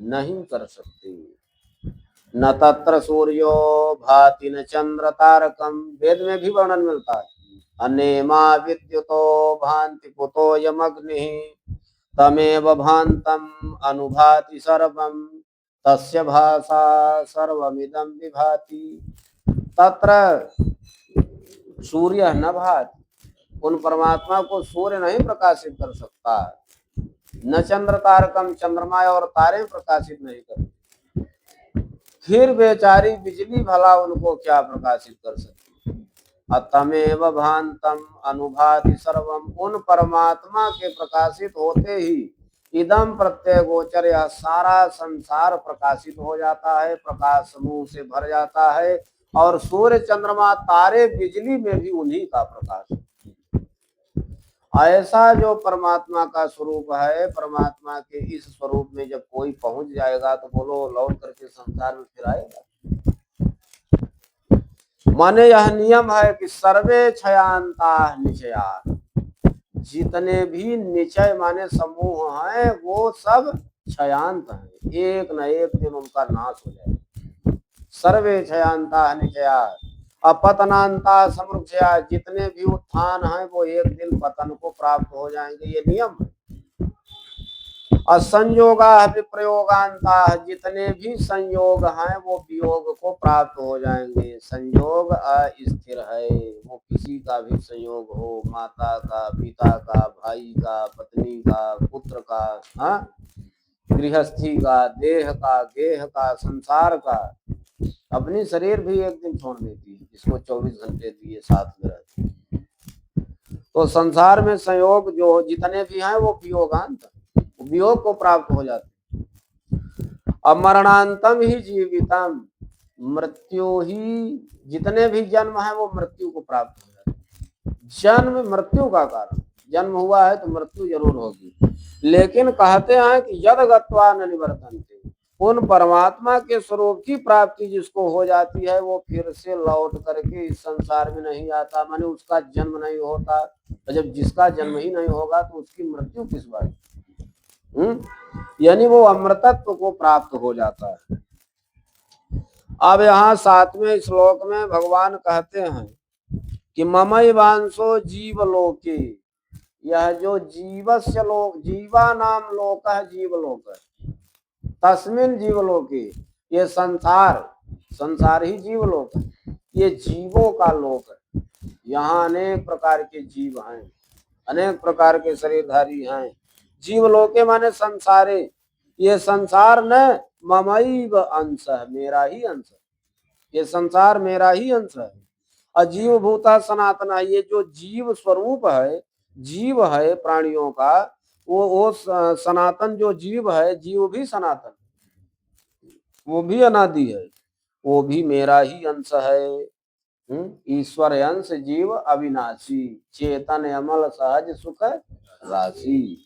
Speaker 1: नहीं कर सकती। न तत्र सूर्यो भाति न चंद्र तारकम, वेद में भी वर्णन मिलता है। अनेमा विद्युतो भांति कुतो यमग्नि, तमेव भांतम अनुभाति सर्वम, तस्य भाषा सर्वमिदं विभाति। तत्र सूर्य न भाति, उन परमात्मा को सूर्य नहीं प्रकाशित कर सकता। न चंद्र तारकम, चंद्रमा और तारे प्रकाशित नहीं करते। फिर बेचारी बिजली भला उनको क्या प्रकाशित कर सकती। अतमेव भांतम अनुभाति सर्वम, उन परमात्मा के प्रकाशित होते ही इदम प्रत्यय गोचर, यह सारा संसार प्रकाशित हो जाता है, प्रकाश समूह से भर जाता है। और सूर्य, चंद्रमा, तारे, बिजली में भी उन्हीं का प्रकाश। ऐसा जो परमात्मा का स्वरूप है, परमात्मा के इस स्वरूप में जब कोई पहुंच जाएगा तो बोलो लौट करके संसार में फिर आएगा। माने यह नियम है कि सर्वे क्षयांता निचया, जितने भी निचय माने समूह हैं वो सब क्षयांत हैं, एक न एक दिन उनका नाश हो जाएगा। सर्वे क्षयांता निचया अपतनांता समृक्षया, जितने भी उत्थान हैं वो एक दिन पतन को प्राप्त हो जाएंगे, ये नियम है। असंयोगा विप्रयोगांता, जितने भी संयोग हैं वो वियोग को प्राप्त हो जाएंगे। संयोग अस्थिर है, वो किसी का भी संयोग हो, माता का, पिता का, भाई का, पत्नी का, पुत्र का, हाँ, गृहस्थी का, देह का, गेह का, संसार का। अपनी शरीर भी एक दिन छोड़ देती है, जिसको 24 घंटे दिए साथ में रहती। तो संसार में संयोग जो जितने भी हैं वो वियोगांत, वियोग को प्राप्त हो जाते। अमरणांतम ही जीवितम, मृत्यु ही, जितने भी जन्म है वो मृत्यु को प्राप्त हो जाते। जन्म मृत्यु का कारण, जन्म हुआ है तो मृत्यु जरूर होगी। लेकिन कहते हैं कि यद गत्वा न निवर्तन्ते, उन परमात्मा के स्वरूप की प्राप्ति जिसको हो जाती है वो फिर से लौट करके इस संसार में नहीं आता, माने उसका जन्म नहीं होता। तो जब जिसका जन्म ही नहीं होगा तो उसकी मृत्यु किस बात। यानी वो अमृतत्व को प्राप्त हो जाता है। अब यहाँ 7वें श्लोक में भगवान कहते हैं कि ममैवांशो जीवलोके, यह जो जीवस्य लोक, जीवा नाम लोक है, जीवलोक है, तस्मिन जीवलोके, ये संसार, संसार ही जीवलोक है, ये जीवों का लोक है। यहाँ अनेक प्रकार के जीव हैं, अनेक प्रकार के शरीरधारी हैं। जीवलोके माने संसारे, ये संसार न ममैव अंश है, मेरा ही अंश है, ये संसार मेरा ही अंश है। अजीव भूता सनातन, ये जो जीव स्वरूप है, जीव है प्राणियों का, वो सनातन जो जीव है, जीव भी सनातन, वो भी अनादि है, वो भी मेरा ही अंश है। ईश्वर अंश जीव अविनाशी, चेतन अमल सहज सुख राशि।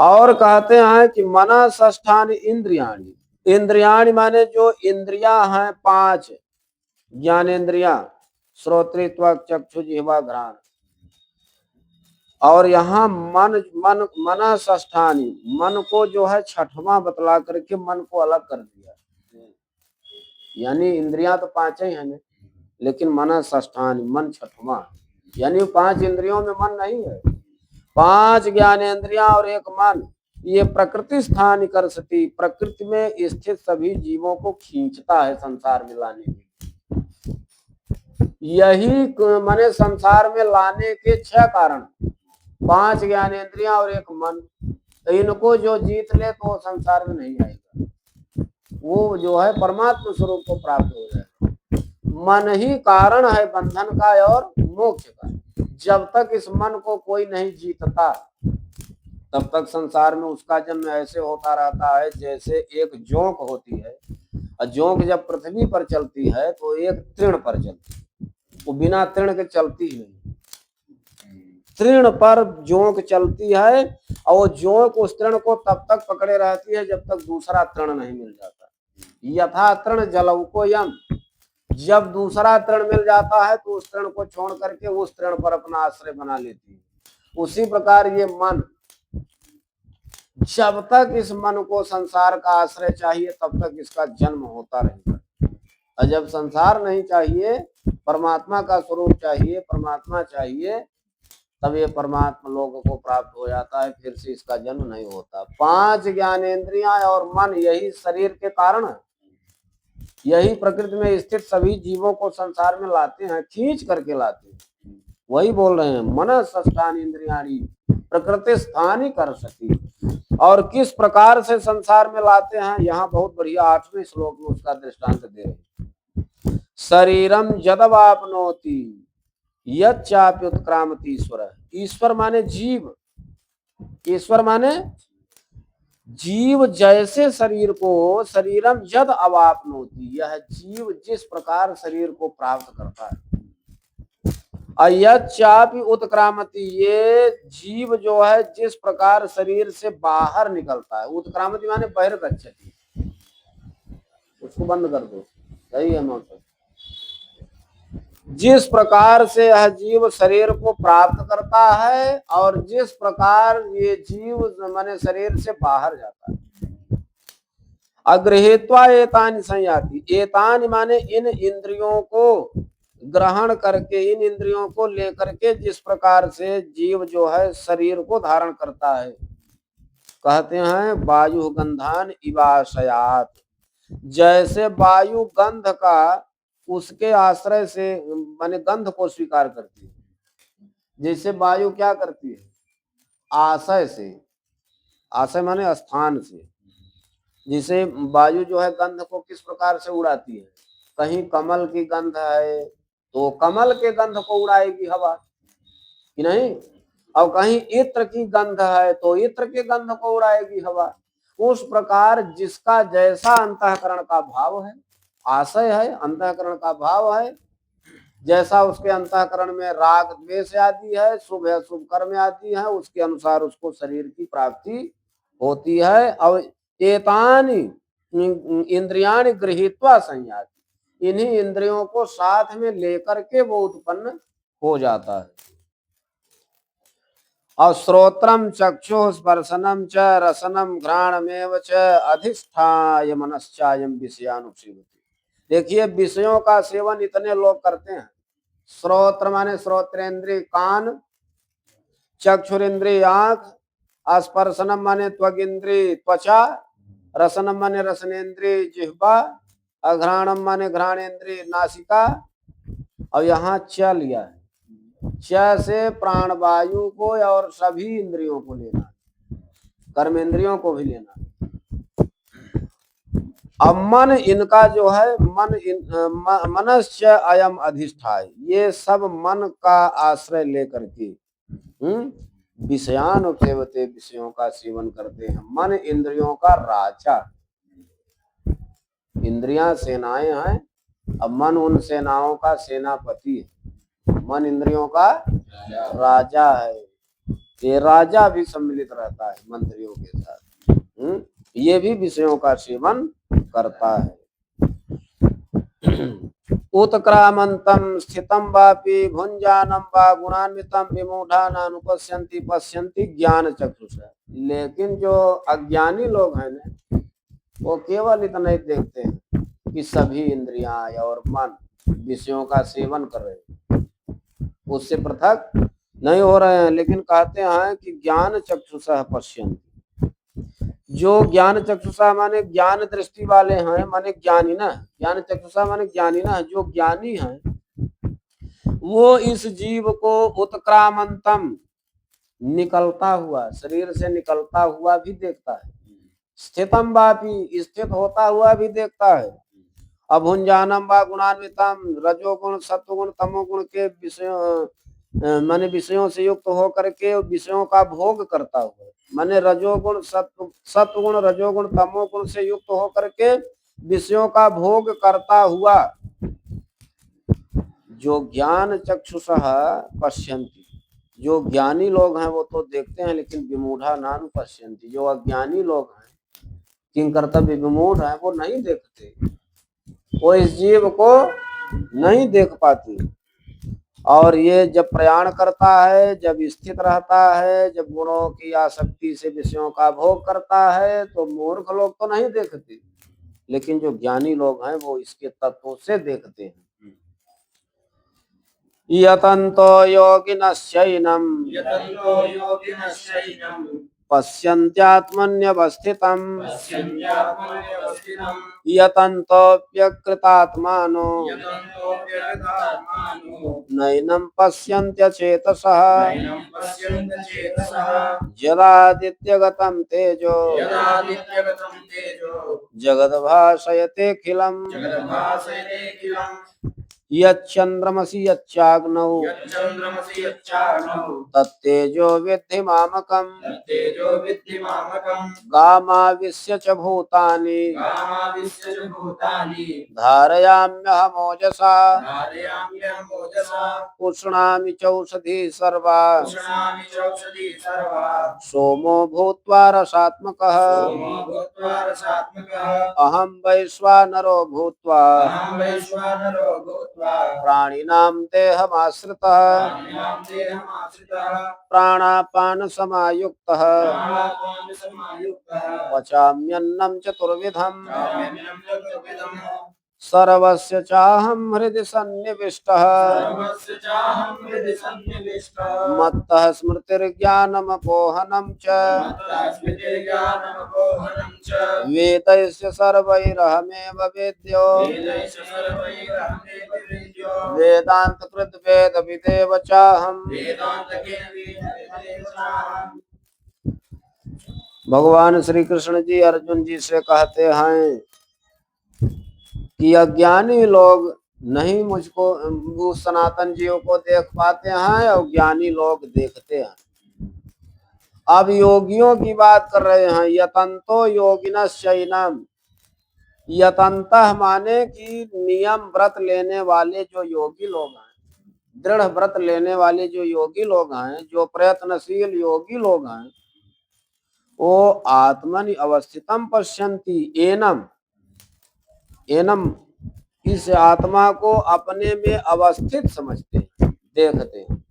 Speaker 1: और कहते हैं कि मना षष्ठानि इंद्रियाणि, इंद्रियाणि माने जो इंद्रियां हैं 5 ज्ञानेन्द्रियां, श्रोत्र त्वक चक्षु जिह्वा घ्राण। और यहाँ मना षष्ठानि, मन को जो है 6वां बतला करके मन को अलग कर दिया। यानी इंद्रियां तो 5 ही है, लेकिन मना षष्ठानि, मन 6वां, यानी 5 इंद्रियों में मन नहीं है, 5 ज्ञानेन्द्रियां और 1 मन। ये प्रकृति स्थान कर सकती, प्रकृति में स्थित सभी जीवों को खींचता है संसार में लाने के। यही माने संसार में लाने के 6 कारण, 5 ज्ञानेन्द्रियां और 1 मन। इनको जो जीत ले तो संसार में नहीं आएगा, वो जो है परमात्मा स्वरूप को प्राप्त हो जाएगा। मन ही कारण है बंधन का और मोक्ष का। जब तक इस मन को कोई नहीं जीतता तब तक संसार में उसका जन्म ऐसे होता रहता है जैसे एक जोंक होती है, और जोंक जब पृथ्वी पर चलती है तो एक तृण पर चलती है, वो बिना तृण के चलती ही नहीं। तृण पर जोंक चलती है और वो जोंक उस तृण को तब तक पकड़े रहती है जब तक दूसरा तृण नहीं मिल जाता। यथा तृण जलौको यम, जब दूसरा तृण मिल जाता है तो उस तृण को छोड़ करके उस तृण पर अपना आश्रय बना लेती है। उसी प्रकार ये मन, जब तक इस मन को संसार का आश्रय चाहिए तब तक इसका जन्म होता रहेगा, और जब संसार नहीं चाहिए, परमात्मा का स्वरूप चाहिए, परमात्मा चाहिए, तब ये परमात्मा लोगों को प्राप्त हो जाता है, फिर से इसका जन्म नहीं होता। 5 ज्ञानेन्द्रियां और मन यही शरीर के कारण है, यही प्रकृति में स्थित सभी जीवों को संसार में लाते हैं, खींच करके लाते हैं। वही बोल रहे हैं मन षष्ठानि इंद्रियाणि प्रकृति स्थानी कर सकी। और किस प्रकार से संसार में लाते हैं, यहाँ बहुत बढ़िया 8वें श्लोक में उसका दृष्टांत दे रहे हैं। शरीरम यदवाप्नोति यच्चाप्युत्क्रामति ईश्वर। ईश्वर माने जीव, ईश्वर माने जीव जैसे शरीर को, शरीरम यद अवाप्नोति, यह जीव जिस प्रकार शरीर को प्राप्त करता है, यच्चापि उत्क्रामति, ये जीव जो है जिस प्रकार शरीर से बाहर निकलता है, उत्क्रामति माने बहिर्गच्छति, उसको बंद कर दो, सही है मौसम। जिस प्रकार से यह जीव शरीर को प्राप्त करता है और जिस प्रकार ये जीव माने शरीर से बाहर जाता है। अगृहीत्वा एतानि संयाति, एतानि माने इन इंद्रियों को ग्रहण करके, इन इंद्रियों को लेकर के जिस प्रकार से जीव जो है शरीर को धारण करता है, कहते हैं वायु गंधान इवाशयात, जैसे वायु गंध का उसके आश्रय से माने गंध को स्वीकार करती है, जैसे वायु क्या करती है, आशय से, आशय माने स्थान से, जैसे वायु जो है गंध को किस प्रकार से उड़ाती है, कहीं कमल की गंध है तो कमल के गंध को उड़ाएगी हवा कि नहीं, और कहीं इत्र की गंध है तो इत्र के गंध को उड़ाएगी हवा। उस प्रकार जिसका जैसा अंतःकरण का भाव है, आशय है, अंतःकरण का भाव है, जैसा उसके अंतःकरण में राग द्वेष आदि है, शुभ अशुभ कर्म आदि है, उसके अनुसार उसको शरीर की प्राप्ति होती है। और एतानि इंद्रियाणि गृहीत्वा संयाति, इन्हीं इंद्रियों को साथ में लेकर के वो उत्पन्न हो जाता है। और श्रोत्रम चक्षु स्पर्शनम च रसनम घ्राणमेव च अधिष्ठाय मनश्चायम विषयानुसेवति। देखिए विषयों का सेवन इतने लोग करते हैं। श्रोत्र माने श्रोत्रेंद्रिय कान, चक्षुरेंद्रिय आंख, स्पर्शनम माने त्वगिंद्रिय त्वचा, रसनम माने रसनेन्द्रिय जिह्वा, अघ्राणम माने घ्राणेन्द्रिय नासिका, और यहाँ च लिया है, च से प्राणवायु को और सभी इंद्रियों को लेना, कर्मेंद्रियों को भी लेना। अब मन इनका जो है, मनश्च अयम अधिष्ठाय, ये सब मन का आश्रय लेकर के विषयानुसेवते, विषयों का सेवन करते हैं। मन इंद्रियों का राजा, इंद्रियां सेनाएं हैं, अब मन उन सेनाओं का सेनापति है, मन इंद्रियों का राजा है। ये राजा भी सम्मिलित रहता है मंत्रियों के साथ। ये भी विषयों का सेवन करता है। उत्क्रामंतम स्थितम वापि भुंजानम वा गुणान्वितम विमूढ़ानानुपश्यन्ति पश्यन्ति ज्ञान चक्षुषा। लेकिन जो अज्ञानी लोग हैं ना, वो केवल इतना ही देखते हैं कि सभी इंद्रियां और मन विषयों का सेवन कर रहे हैं, उससे पृथक नहीं हो रहे हैं। लेकिन कहते हैं कि ज्ञान चक्षुषा पश्यन्ति। जो ज्ञान चक्षुषा माने ज्ञान दृष्टि वाले हैं, माने ज्ञानी ना, ज्ञान चक्षुषा माने ज्ञानी ना, जो ज्ञानी हैं वो इस जीव को उत्क्रामंतम निकलता हुआ, शरीर से निकलता हुआ भी देखता है, स्थितम वापि स्थित होता हुआ भी देखता है, अभुंजानम वा गुणान्वितम रजोगुण सत्वगुण तमोगुण के विषयों माने विषयों से युक्त होकर के विषयों का भोग करता हुआ, माने रजोगुण सत्वगुण रजोगुण तमोगुण से युक्त होकर के विषयों का भोग करता हुआ जो ज्ञान चक्षुषः पश्यन्ति। जो ज्ञानी लोग हैं वो तो देखते हैं, लेकिन विमूढ़ा नानु पश्यन्ति। जो अज्ञानी लोग हैं, किं कर्तव्य विमूढ़ है, वो नहीं देखते, वो इस जीव को नहीं देख पाते। और ये जब प्रयाण करता है, जब स्थित रहता है, जब गुणों की आसक्ति से विषयों का भोग करता है, तो मूर्ख लोग तो नहीं देखते, लेकिन जो ज्ञानी लोग हैं वो इसके तत्वों से देखते हैं। यतन्तो योगिनश्चैनं पश्यन्त्यात्मन्यवस्थितम् यतन्तोऽप्यकृतात्मानो नैनं पश्यन्त्यचेतसः यदादित्यगतं तेजो जगद्भासयतेऽखिलम् यच्चन्द्रमसि यच्चाग्नौ तत्तेजो विद्धि मामकम् गामाविश्य च भूतानि धारयाम्यहमोजसा पुष्णामि चौषधी सर्वा सोमो भूत्वा रसात्मकः अहं वैश्वानरो भूत्वा प्राणिनां देहमाश्रितः प्राणापान समायुक्तः पचाम्यन्नं चतुर्विधम् सर्वस्य चाहं हृदि सन्निविष्टः मत्तः स्मृतिर्ज्ञानमपोहनं च वेदैश्च सर्वैरहमेव वेद्यो वेदान्तकृत् वेदविदेव चाहम्। भगवान श्री कृष्ण जी अर्जुन जी से कहते हैं कि अज्ञानी लोग नहीं मुझको सनातन जीव को देख पाते हैं, और ज्ञानी लोग देखते हैं। अब योगियों की बात कर रहे हैं। यतन्तो योगिनश्चैनं, यतन्तः माने कि नियम व्रत लेने वाले जो योगी लोग हैं, दृढ़ व्रत लेने वाले जो योगी लोग हैं, जो प्रयत्नशील योगी लोग हैं, वो आत्मनि अवस्थितम पश्यन्ति। एनम एनम इस आत्मा को अपने में अवस्थित समझते हैं, देखते हैं,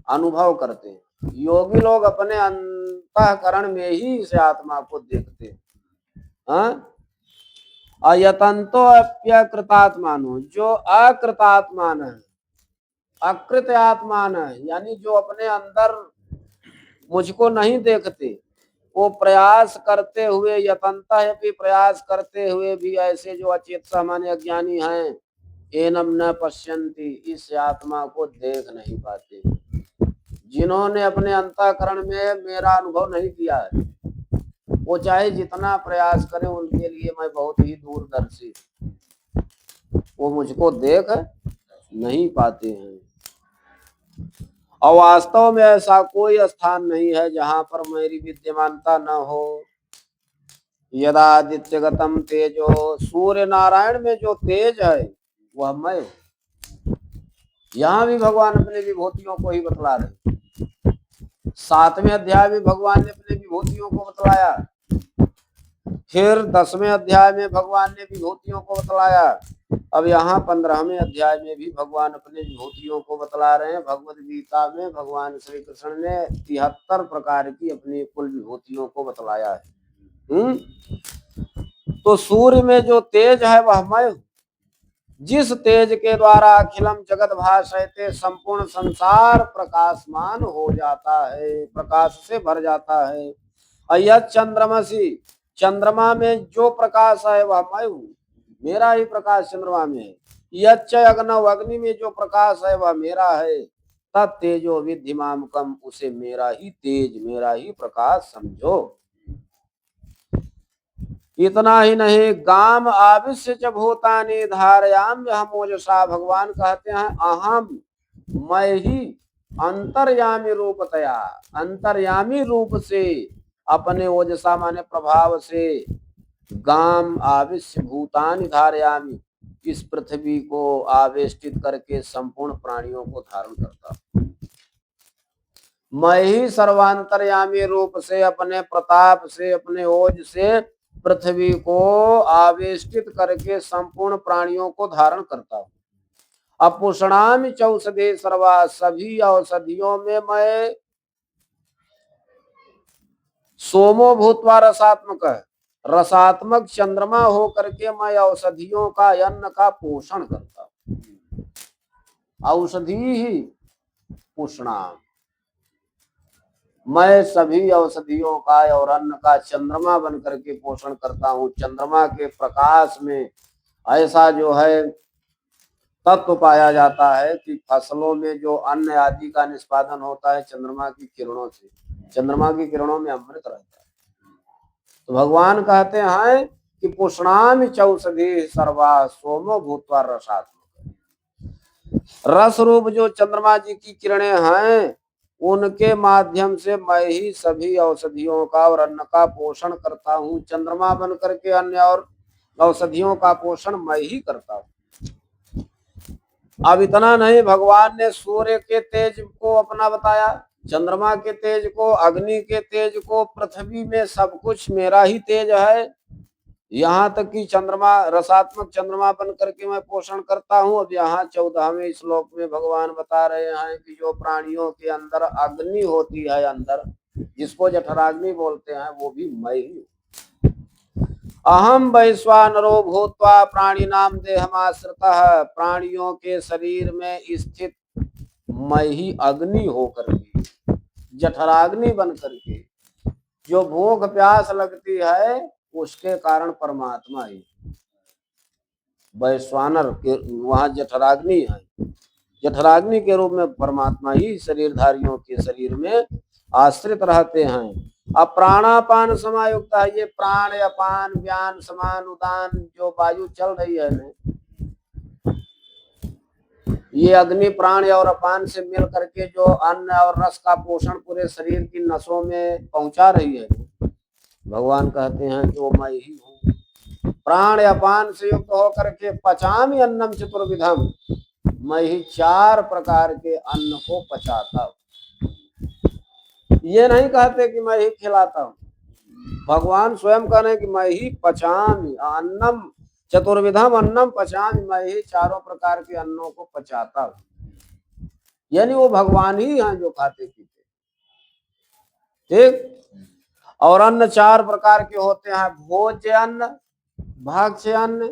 Speaker 1: अनुभव करते हैं। योगी लोग अपने अंतःकरण में ही इस आत्मा को देखते हैं। अयतंतो अप्यकृतात्मानो, जो अकृतात्मान है, अकृत आत्मान है, यानी जो अपने अंदर मुझको नहीं देखते, वो प्रयास करते हुए, यतंतः भी प्रयास करते हुए भी ऐसे जो अचेत सामान्य अज्ञानी हैं, एनम न पश्यन्ति, इस आत्मा को देख नहीं पाते। जिन्होंने अपने अंतःकरण में मेरा अनुभव नहीं किया है, वो चाहे जितना प्रयास करें, उनके लिए मैं बहुत ही दूरदर्शी, वो मुझको देख नहीं पाते हैं। और वास्तव में ऐसा कोई स्थान नहीं है जहां पर मेरी विद्यमानता न हो। यदादित्यगतम तेजो, सूर्य नारायण में जो तेज है वह मैं हूं। यहां भी भगवान अपने विभूतियों को ही बतला रहे। 7वें अध्याय में भगवान ने अपने विभूतियों को बतलाया, फिर 10वें अध्याय में भगवान ने विभूतियों को बतलाया, अब यहाँ 15वें अध्याय में भी भगवान अपने विभूतियों को बतला रहे हैं। भगवत गीता में भगवान श्री कृष्ण ने 73 प्रकार की अपनी कुल विभूतियों को बतलाया है। तो सूर्य में जो तेज है वह मैं हूं, जिस तेज के द्वारा अखिलम जगत भासयते, संपूर्ण संसार प्रकाशमान हो जाता है, प्रकाश से भर जाता है। अय्य चंद्रमसी, चंद्रमा में जो प्रकाश है वह मैं हूं, मेरा ही प्रकाश चंद्रमा में है। यच्च अग्नौ, अग्नि में जो प्रकाश है वह मेरा है। तत्तेजो विद्धिमामकम, उसे मेरा ही तेज, मेरा ही प्रकाश समझो। इतना ही नहीं, गाम आविश्य च भूतानि धारयाम्य हम ओजसा, भगवान कहते हैं अहम, मैं ही अंतर्यामी रूपतया, अंतर्यामी रूप से अपने ओजसा माने प्रभाव से, गाम आविश्य भूतानि धारयामी, इस पृथ्वी को आवेष्टित करके संपूर्ण प्राणियों को धारण करता हूं। मैं ही सर्वांतर्यामी रूप से अपने प्रताप से, अपने ओज से पृथ्वी को आवेष्टित करके संपूर्ण प्राणियों को धारण करता हूं। अपुषणामि चौषधे सर्वा, सभी औषधियों में मैं सोमो भूत्वा रसात्मक है, रसात्मक चंद्रमा हो करके मैं औषधियों का, अन्न का पोषण करता हूं। औषधि ही पुष्णाम, मैं सभी औषधियों का और अन्न का चंद्रमा बन करके पोषण करता हूँ। चंद्रमा के प्रकाश में ऐसा जो है तत्व पाया जाता है कि फसलों में जो अन्न आदि का निष्पादन होता है चंद्रमा की किरणों से, चंद्रमा की किरणों में अमृत रहता है। तो भगवान कहते हैं कि पुष्णामि चौषधि सर्वा सोमो भूत्वा रसात्मक, रस रूप जो चंद्रमा जी की किरणें हैं उनके माध्यम से मैं ही सभी औषधियों का और अन्न का पोषण करता हूँ। चंद्रमा बन करके अन्न और औषधियों का पोषण मैं ही करता हूँ। अब इतना नहीं, भगवान ने सूर्य के तेज को अपना बताया, चंद्रमा के तेज को, अग्नि के तेज को, पृथ्वी में सब कुछ मेरा ही तेज है। यहाँ तक कि चंद्रमा, रसात्मक चंद्रमा बन करके मैं पोषण करता हूँ। अब यहाँ 14वें श्लोक में भगवान बता रहे हैं कि जो प्राणियों के अंदर अग्नि होती है, अंदर जिसको जठराग्नि बोलते हैं, वो भी मैं ही हूँ। अहम वैश्वानरो भूत्वा प्राणी नाम देहमाश्रितः, प्राणियों के शरीर में स्थित मैं ही अग्नि होकर के, जठराग्नि बन करके, जो भूख प्यास लगती है उसके कारण परमात्मा ही, वैश्वानर के वहां जठराग्नि है, जठराग्नि के रूप में परमात्मा ही शरीरधारियों के शरीर में आश्रित रहते हैं। अब प्राणापान समायुक्त है, ये प्राण अपान व्यान समान उदान जो वायु चल रही है ना, ये अग्नि प्राण और अपान से मिल करके जो अन्न और रस का पोषण पूरे शरीर की नसों में पहुंचा रही है, भगवान कहते हैं कि वो मैं ही हूँ। प्राण अपान से युक्त होकर के पचामी अन्नम चतुर्विधम, मैं ही 4 प्रकार के अन्न को पचाता हूँ। ये नहीं कहते कि मैं ही खिलाता हूँ, भगवान स्वयं कह रहे हैं कि मैं ही पचामी अन्नम चतुर्विधम अन्नम पचामी, मैं ही 4 प्रकार के अन्नों को पचाता हूँ। यानी वो भगवान ही हैं जो खाते पीते, ठीक। और अन्न 4 प्रकार के होते हैं, भोज्य अन्न, भक्ष्य अन्न,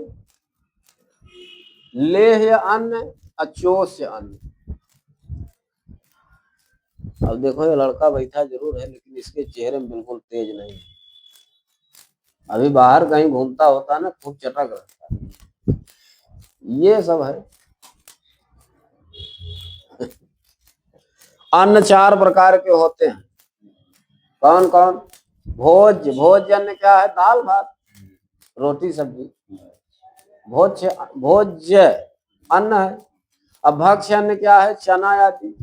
Speaker 1: लेह्य अन्न, अचोष्य अन्न। अब देखो ये लड़का बैठा जरूर है लेकिन इसके चेहरे में बिल्कुल तेज नहीं है। अभी बाहर कहीं घूमता होता ना, खूब चटक रहता है। ये सब है। अन्न 4 प्रकार के होते हैं, कौन कौन? भोज्य, भोज्य अन्न क्या है? दाल भात रोटी सब्जी, भोज्य भोज्य अन्न है। अब भक्ष्य अन्न क्या है? चना आदि,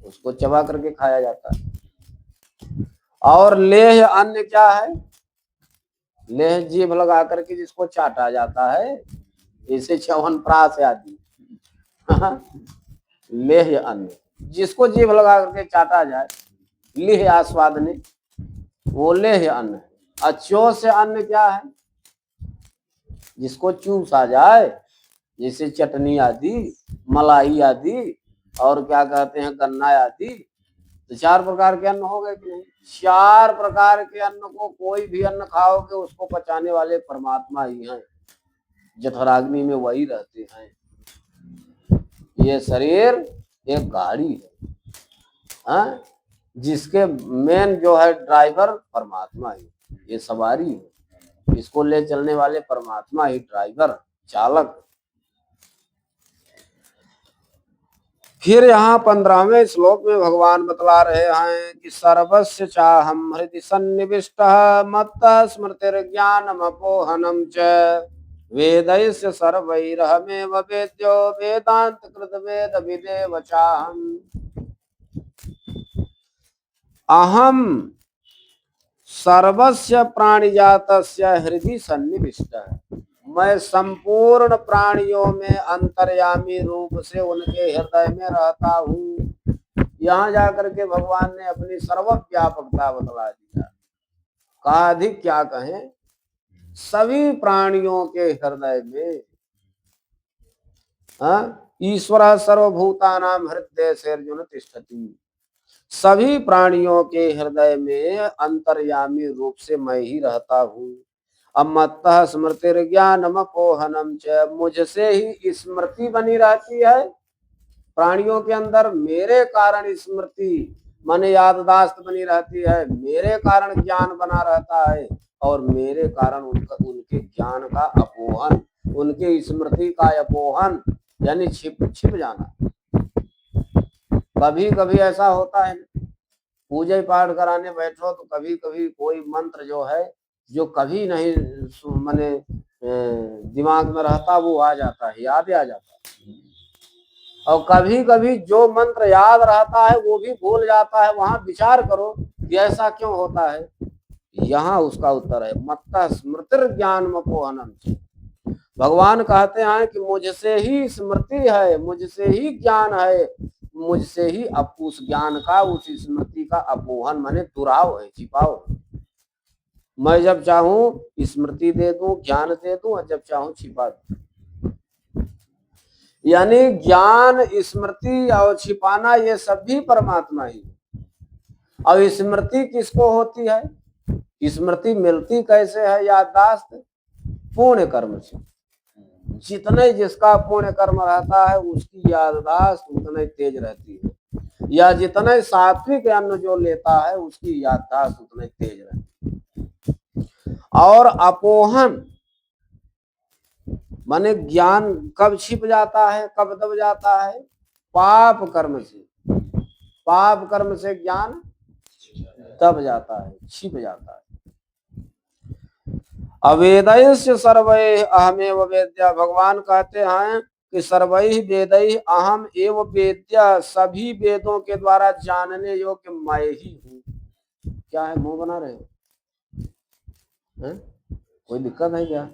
Speaker 1: उसको चबा करके खाया जाता है। और लेह्य अन्न क्या है? लेह जीभ लगा करके जिसको चाटा जाता है, जैसे च्यवनप्राश आदि। लेह अन्न, जिसको जीभ लगा करके चाटा जाए, लेह आस्वादने, वो लेह अन्न है। अच्छो से अन्न क्या है? जिसको चूसा जाए, जैसे चटनी आदि, मलाई आदि, और क्या कहते हैं गन्ना आदि। तो 4 प्रकार के अन्न हो गए कि नहीं? 4 प्रकार के अन्न को, कोई भी अन्न खाओगे उसको पचाने वाले परमात्मा ही हैं, जठराग्नि में वही रहते हैं। ये शरीर एक गाड़ी है, हाँ? जिसके मेन जो है ड्राइवर परमात्मा ही, ये सवारी है, इसको ले चलने वाले परमात्मा ही ड्राइवर, चालक। फिर यहाँ 15वें श्लोक में भगवान बतला रहे हैं कि सर्वस्य चाहम हृदि सन्निविष्टः मत्तः स्मृतिर्ज्ञानम् अपोहनम् च वेदैश्च सर्वैरहमेव वेद्यो वेदांत कृत वेद विदेव चाहम्। अहम सर्वस्य प्राणिजातस्य हृदि सन्निविष्टः, मैं संपूर्ण प्राणियों में अंतर्यामी रूप से उनके हृदय में रहता हूँ। यहाँ जाकर के भगवान ने अपनी सर्वव्यापकता बतला दिया। कहा अधिक क्या कहें, सभी प्राणियों के हृदय में, ईश्वर सर्वभूतानां हृदय से अर्जुन तिष्ठति, सभी प्राणियों के हृदय में अंतर्यामी रूप से मैं ही रहता हूँ। अमत्तः स्मृतिर्ज्ञानम् अपोहनम् च, मुझसे ही स्मृति बनी रहती है प्राणियों के अंदर, मेरे कारण स्मृति माने याददाश्त बनी रहती है, मेरे कारण ज्ञान बना रहता है, और मेरे कारण उनके ज्ञान का अपोहन, उनके स्मृति का अपोहन यानी छिप जाना। कभी कभी ऐसा होता है, पूजा पाठ कराने बैठो तो कभी कभी कोई मंत्र जो है, जो कभी नहीं माने दिमाग में रहता, वो आ जाता है, याद आ जाता है। और कभी कभी जो मंत्र याद रहता है वो भी भूल जाता है। वहां विचार करो कि ऐसा क्यों होता है। यहाँ उसका उत्तर है मत्तः स्मृतिर्ज्ञानम् अपोहनम्। भगवान कहते हैं कि मुझसे ही स्मृति है, मुझसे ही ज्ञान है, मुझसे ही अब उस ज्ञान का, उस स्मृति का अपोहन माने दुराव है, छिपाव। मैं जब चाहूं स्मृति दे दूं, ज्ञान दे दूं, और जब चाहूं छिपा दूं। यानी ज्ञान, स्मृति और छिपाना ये सब भी परमात्मा ही। और स्मृति किसको होती है? स्मृति मिलती कैसे है? याददाश्त पुण्य कर्म से। जितने जिसका पुण्य कर्म रहता है उसकी याददाश्त उतने तेज रहती है, या जितने सात्विक अन्न जो लेता है उसकी याददाश्त उतने तेज रहती है। और अपोहन माने ज्ञान कब छिप जाता है, कब दब जाता है? पाप कर्म से। पाप कर्म से ज्ञान दब जाता है, छिप जाता है। अवेदैश्च सर्वैः अहमेव वेद्यः, भगवान कहते हैं कि सर्वैः वेदैः अहम एव वेद्यः, सभी वेदों के द्वारा जानने योग्य मैं ही हूँ। क्या है, मुंह बना रहे हो? कोई दिक्कत है क्या?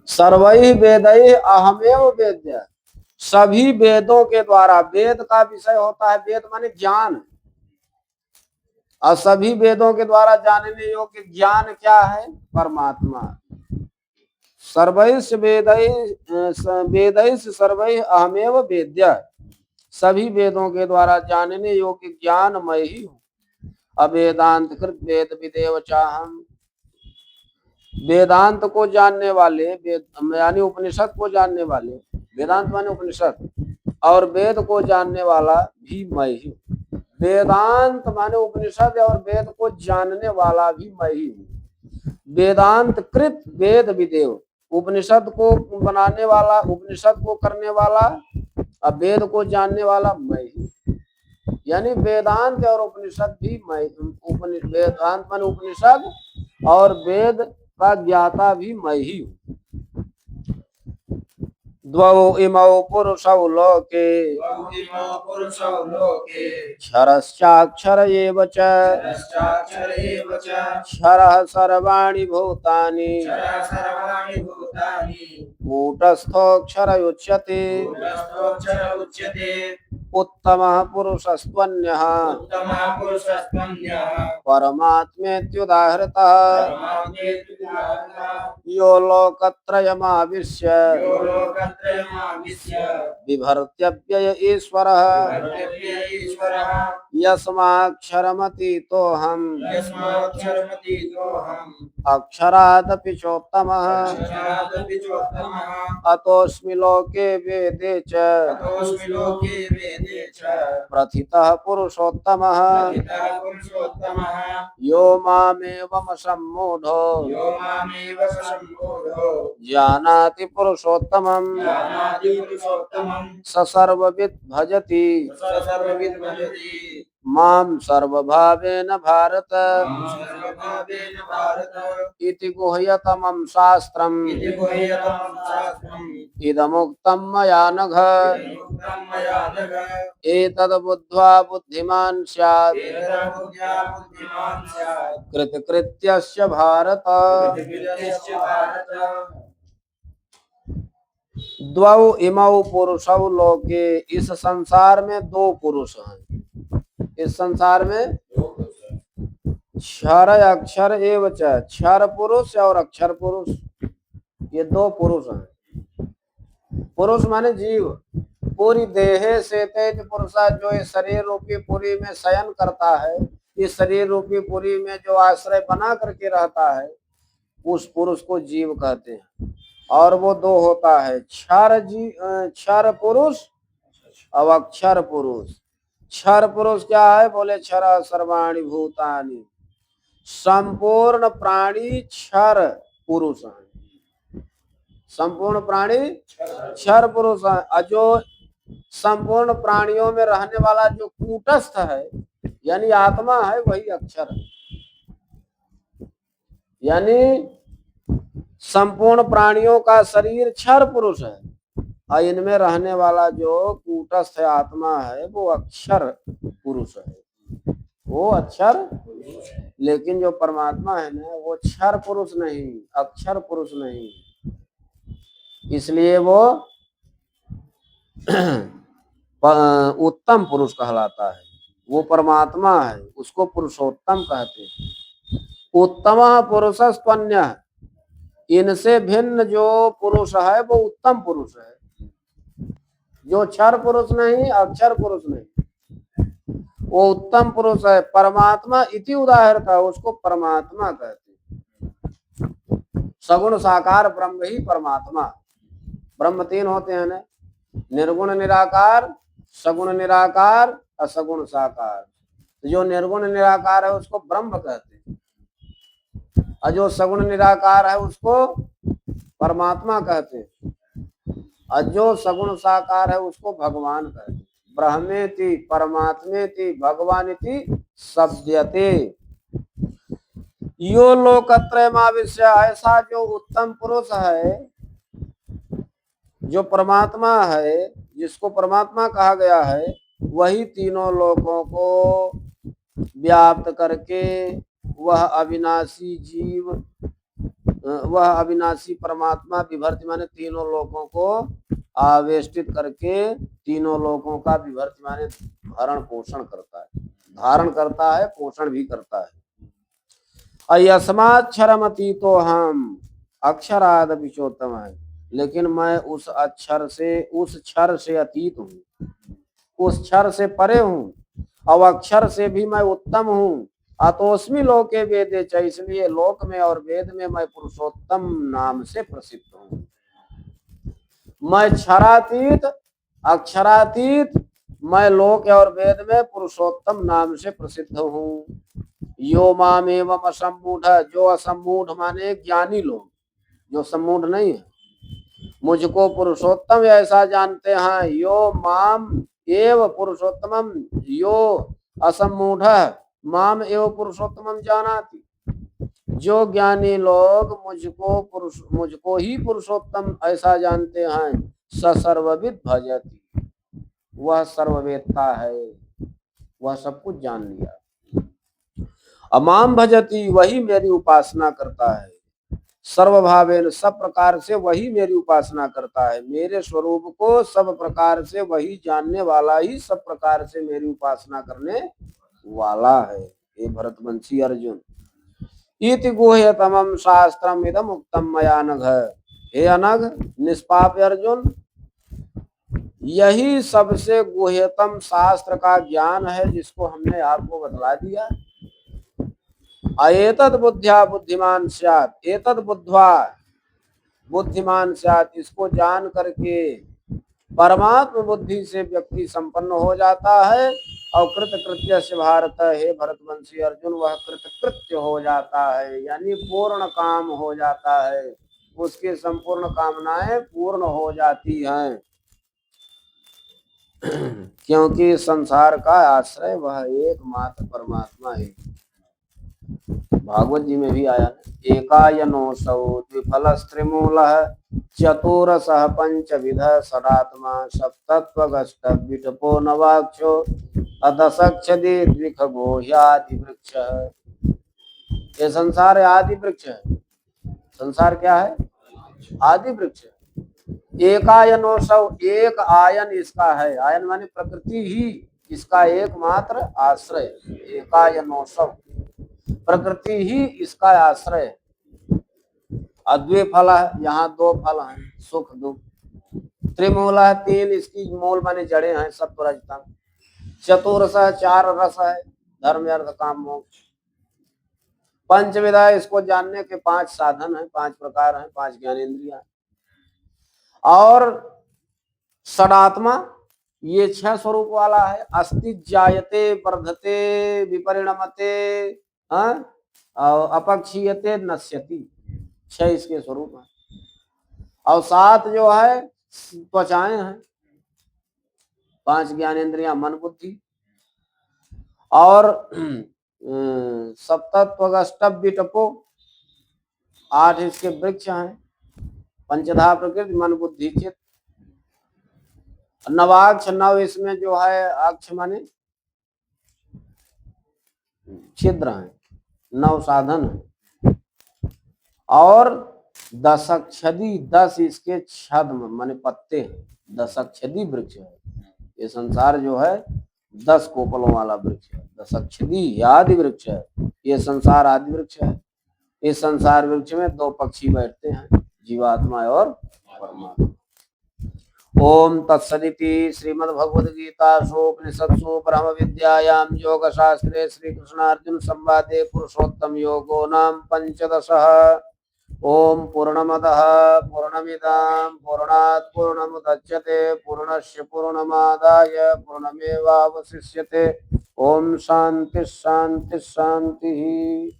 Speaker 1: सर्वैः वेदैः अहमेव वेद्यः, सभी वेदों के द्वारा, वेद का विषय होता है, वेद माने ज्ञान, और सभी वेदों के द्वारा जानने योग्य ज्ञान क्या है? परमात्मा। सर्वैश्च वेदैश्च सर्वैः अहमेव वेद्यः, सभी वेदों के द्वारा जानने योग्य ज्ञान मैं ही हूँ। अवेदांत कृत वेद विदेव चाहम, वेदांत को जानने वाले, यानी उपनिषद को जानने वाले, वेदांत माने उपनिषद, और वेद को जानने वाला भी मैं ही हूँ। वेदांत माने उपनिषद और वेद को जानने वाला भी मैं ही हूँ। वेदांत कृत वेद विदेव, उपनिषद को बनाने वाला, उपनिषद को करने वाला, और वेद को जानने वाला मैं ही। यानी वेदांत और उपनिषद भी मैं, वेदांत माने उपनिषद और वेद का ज्ञाता भी मैं ही हूँ। द्वौ इमौ पुरुषौ लोके
Speaker 2: बहुइमो पुरुषौ लोके
Speaker 1: क्षरश्चाक्षर एव च
Speaker 2: क्षरश्चाक्षर एव च
Speaker 1: क्षरः सर्वाणि भूतानि
Speaker 2: क्षरः सर्वाणि भूतानि
Speaker 1: कूटस्थोऽक्षर उच्यते
Speaker 2: कूटस्थोऽक्षर उच्यते
Speaker 1: उत्तमः पुरुषस्त्वन्यः
Speaker 2: उत्तमः पुरुषस्त्वन्यः
Speaker 1: परमात्मेत्युदाहृतः
Speaker 2: परमात्मेत्युदाहृतः
Speaker 1: यो लोकत्रयमाविश्य
Speaker 2: यो लोकत्रयमाविश्य
Speaker 1: बिभर्त्यव्यय ईश्वरः
Speaker 2: बिभर्त्यव्यय ईश्वरः
Speaker 1: यस्माक्षरमतीतोऽहम्
Speaker 2: यस्माक्षरमतीतोऽहम्
Speaker 1: अक्षरादपि चोत्तमः
Speaker 2: अक्षरादपि चोत्तमः
Speaker 1: अतोऽस्मि लोके वेदे च
Speaker 2: ततोऽस्मि लोके वेदे च
Speaker 1: प्रथितः पुरुषोत्तमः
Speaker 2: पिता पुरुषोत्तमः
Speaker 1: यो मामेवमसम्मूढो
Speaker 2: यो मामेव सम्मूढो
Speaker 1: जानाति पुरुषोत्तमम्
Speaker 2: जानाति पुरुषोत्तमम्
Speaker 1: स सर्वविद् भजति
Speaker 2: स सर्वविद् भजति
Speaker 1: मां सर्वभावेन भारत
Speaker 2: मां सर्वभावेन भारत
Speaker 1: इति गुह्यतमं शास्त्रम्
Speaker 2: इति गुह्यतमं शास्त्रम्
Speaker 1: इदमुक्तं मया नघ
Speaker 2: इदमुक्तं मया नघ
Speaker 1: एतद् बुद्ध्वा बुद्धिमान् स्यात्
Speaker 2: एतद्बुद्ध्या बुद्धिमान् स्यात्
Speaker 1: कृतकृत्यस्य भारत
Speaker 2: कृतकृत्यस्य भारत
Speaker 1: द्वौ इमौ पुरुषौ लोके इस संसार में दो पुरुष हैं इस संसार में क्षर अक्षर एव च क्षर पुरुष और अक्षर पुरुष ये दो पुरुष हैं पुरुष माने जीव पूरी देहे से तेज पुरुषा जो इस शरीर रूपी पुरी में शयन करता है इस शरीर रूपी पुरी में जो आश्रय बना करके रहता है उस पुरुष को जीव कहते हैं और वो दो होता है क्षर पुरुष और अक्षर पुरुष क्षर पुरुष क्या है बोले क्षर सर्वाणि भूतानि संपूर्ण प्राणी क्षर पुरुष है संपूर्ण प्राणी क्षर पुरुष है और जो संपूर्ण प्राणियों में रहने वाला जो कूटस्थ है यानी आत्मा है वही अक्षर है यानी संपूर्ण प्राणियों का शरीर क्षर पुरुष है और इनमें रहने वाला जो कूटस्थ आत्मा है वो अक्षर पुरुष है वो अक्षर लेकिन जो परमात्मा है ना वो क्षर पुरुष नहीं अक्षर पुरुष नहीं इसलिए वो उत्तम पुरुष कहलाता है वो परमात्मा है उसको पुरुषोत्तम कहते हैं उत्तम पुरुष स्तन्य इनसे भिन्न जो पुरुष है वो उत्तम पुरुष है जो क्षर पुरुष नहीं अक्षर पुरुष नहीं वो उत्तम पुरुष है परमात्मा इति उदाहरता उसको परमात्मा कहते हैं सगुण साकार ब्रह्म ही परमात्मा ब्रह्म तीन होते हैं ना निर्गुण निराकार सगुण निराकार और सगुण साकार तो जो निर्गुण निराकार है उसको ब्रह्म कहते हैं और जो सगुण निराकार है उसको परमात्मा कहते हैं और जो सगुण साकार है उसको भगवान कहते हैं ब्रह्मेति परमात्मेति भगवानिति शब्दयते यो लोकत्रयमाविश्य ऐसा जो उत्तम पुरुष है जो परमात्मा है जिसको परमात्मा कहा गया है वही तीनों लोकों को व्याप्त करके वह अविनाशी जीव वह अविनाशी परमात्मा विभर्ति माने तीनों लोकों को आवेष्टित करके तीनों लोकों का विभर्ति माने भरण पोषण करता है धारण करता है पोषण भी करता है अयस्माक्षरमती तो हम अक्षराद विचोत्तम है लेकिन मैं उस अक्षर से उस क्षर से अतीत हूँ उस क्षर से परे हूँ और अक्षर से भी मैं उत्तम हूँ अतोस्मि लोके वेदे च इसलिए लोक में और वेद में मैं पुरुषोत्तम नाम से प्रसिद्ध हूँ मैं क्षरातीत अक्षरातीत मैं लोक और वेद में पुरुषोत्तम नाम से प्रसिद्ध हूँ यो माम एवं असम्मूढ़ जो असम्मूढ़ माने ज्ञानी लोग जो सम्मूढ़ नहीं है मुझको पुरुषोत्तम ऐसा जानते हैं यो माम एव पुरुषोत्तमम यो असम्मूढ़ माम एव पुरुषोत्तमम जानाति जो ज्ञानी लोग मुझको ही पुरुषोत्तम ऐसा जानते हैं स सर्वविद भजति, वह सर्ववेत्ता है, वह सब कुछ जान लिया। अमाम भजति, वही मेरी उपासना करता है। सर्वभावेन, सब प्रकार से वही मेरी उपासना करता है। मेरे स्वरूप को सब प्रकार से वही जानने वाला ही सब प्रकार से मेरी उपासना करने वाला है। हे भरतवंशी अर्जुन, इति गुह्यतमं शास्त्रम इदम उक्तम मया नघ। हे अनघ निष्पाप अर्जुन, यही सबसे गुह्यतम शास्त्र का ज्ञान है जिसको हमने आपको बतला दिया। एतद बुद्ध्या बुद्धिमान स्यात्, एतद बुद्ध्वा बुद्धिमान स्यात्, इसको जान करके परमात्म बुद्धि से व्यक्ति संपन्न हो जाता है। और कृतकृत्य से भारत, हे भरतवंशी अर्जुन, वह कृतकृत्य हो जाता है, यानी पूर्ण काम हो जाता है, उसके संपूर्ण कामनाएं पूर्ण हो जाती हैं। क्योंकि संसार का आश्रय वह एकमात्र परमात्मा है। भागवत जी में भी आया, एकायनोऽसौ द्विफलस्त्रिमूलः चतुरसः पंचविध षडात्मा सप्तत्वगष्टविटपो नवाक्षो अदशक्षदि द्विखगो ह्यादि वृक्ष। ये संसार आदि वृक्ष है। संसार क्या है? आदि वृक्ष। एकायनोऽसौ, एक आयन इसका है। आयन माने प्रकृति ही इसका एकमात्र आश्रय। एकायनोऽसौ, प्रकृति ही इसका आश्रय। अद्वैफल है, यहाँ दो फल हैं, सुख दुख। त्रिमूल है, तीन इसकी मूल माने जड़े हैं, सत्व रजतम। चतुर्रस है, चार रस है, धर्म अर्थ काम मोक्ष। पंचविधा, इसको जानने के पांच साधन हैं, पांच प्रकार हैं, पांच ज्ञानेंद्रियां। और षडात्मा, ये छह स्वरूप वाला है। अस्ति जायते वर्धते विपरिणमते अपक्षीयते नश्यति, छह इसके स्वरूप है। और सात जो है त्वचाएं हैं, पांच ज्ञानेंद्रियां, मन बुद्धि। और सप्तत्वगष्टविटपो, आठ इसके वृक्ष हैं, पंचधा प्रकृति मन बुद्धि चित्त। नवाक्ष, नव इसमें जो है अक्ष माने छिद्र हैं, नव साधन है। और दशक्षदी, दस इसके छद्म माने पत्ते हैं, दशक्षदी वृक्ष है। ये संसार जो है 10 कोपलों वाला वृक्ष है, दशक्षदी आदि वृक्ष है। ये संसार आदि वृक्ष है। इस संसार वृक्ष में दो पक्षी बैठते हैं, जीवात्मा और परमात्मा। ओम तत्सदिति श्रीमद्भगवद्गीतासूपनिषत्सु ब्रह्म विद्यायां योगशास्त्रे श्रीकृष्णार्जुन संवादे पुरुषोत्तम योगो नाम 15। ओम पूर्णमदः पूर्णमिदं पूर्णात् पूर्णमुदच्यते पूर्णस्य पूर्णमादाय पूर्णमेवावशिष्यते। ओम शांति शांति शांति।